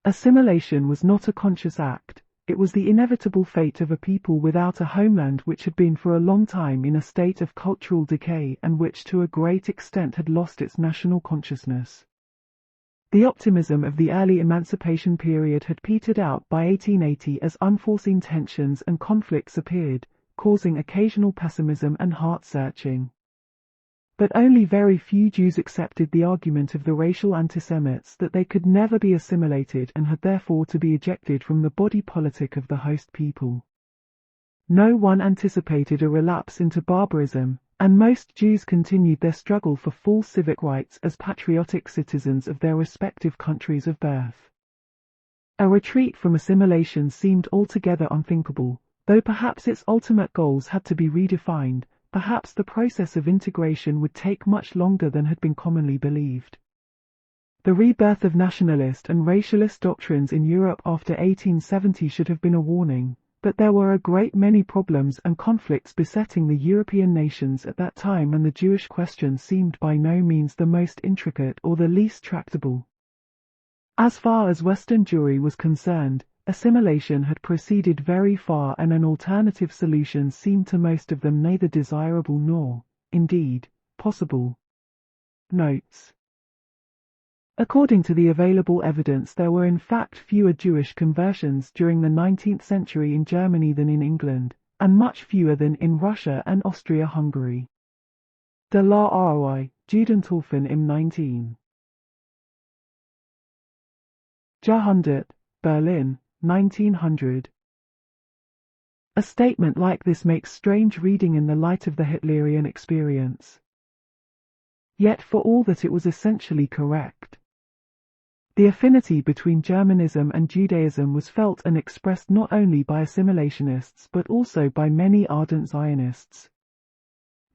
Assimilation was not a conscious act. It was the inevitable fate of a people without a homeland which had been for a long time in a state of cultural decay and which to a great extent had lost its national consciousness. The optimism of the early emancipation period had petered out by 1880 as unforeseen tensions and conflicts appeared, causing occasional pessimism and heart-searching. But only very few Jews accepted the argument of the racial antisemites that they could never be assimilated and had therefore to be ejected from the body politic of the host people. No one anticipated a relapse into barbarism, and most Jews continued their struggle for full civic rights as patriotic citizens of their respective countries of birth. A retreat from assimilation seemed altogether unthinkable, though perhaps its ultimate goals had to be redefined. Perhaps the process of integration would take much longer than had been commonly believed. The rebirth of nationalist and racialist doctrines in Europe after 1870 should have been a warning, But there were a great many problems and conflicts besetting the European nations at that time, and the Jewish question seemed by no means the most intricate or the least tractable. As far as Western Jewry was concerned, assimilation had proceeded very far, and an alternative solution seemed to most of them neither desirable nor, indeed, possible. Notes. According to the available evidence, there were in fact fewer Jewish conversions during the 19th century in Germany than in England, and much fewer than in Russia and Austria-Hungary. De la Roi, Judenthaufen im 19. Jahrhundert, Berlin, 1900. A statement like this makes strange reading in the light of the Hitlerian experience. Yet for all that it was essentially correct. The affinity between Germanism and Judaism was felt and expressed not only by assimilationists but also by many ardent Zionists.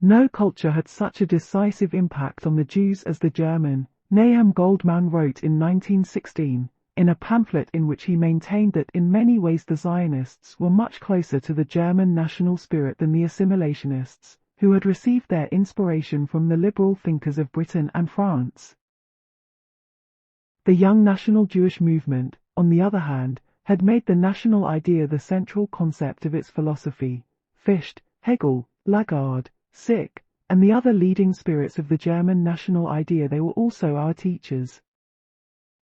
No culture had such a decisive impact on the Jews as the German, Nahum Goldman wrote in 1916, in a pamphlet in which he maintained that in many ways the Zionists were much closer to the German national spirit than the assimilationists, who had received their inspiration from the liberal thinkers of Britain and France. The young national Jewish movement, on the other hand, had made the national idea the central concept of its philosophy. Fichte, Hegel, Laqueur, Sick, and the other leading spirits of the German national idea, they were also our teachers.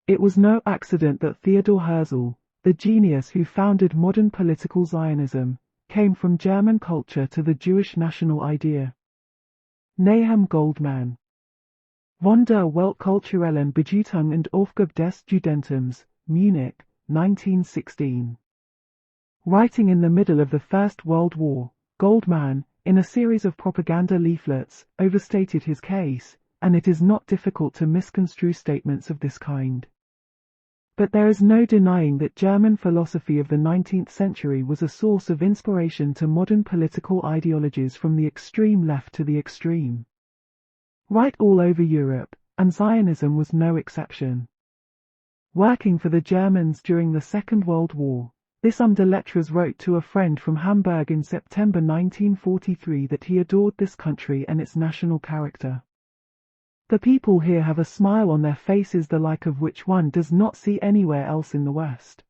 It was no accident that Theodor Herzl, the genius who founded modern political Zionism, came from German culture to the Jewish national idea. Nahum Goldman. Von der Weltkulturellen Bedeutung und Aufgabe des Judentums, Munich, 1916. Writing in the middle of the First World War, Goldman, in a series of propaganda leaflets, overstated his case, and it is not difficult to misconstrue statements of this kind. But there is no denying that German philosophy of the 19th century was a source of inspiration to modern political ideologies from the extreme left to the extreme right all over Europe, and Zionism was no exception. Working for the Germans during the Second World War, this homme de lettres wrote to a friend from Hamburg in September 1943 that he adored this country and its national character. The people here have a smile on their faces the like of which one does not see anywhere else in the West.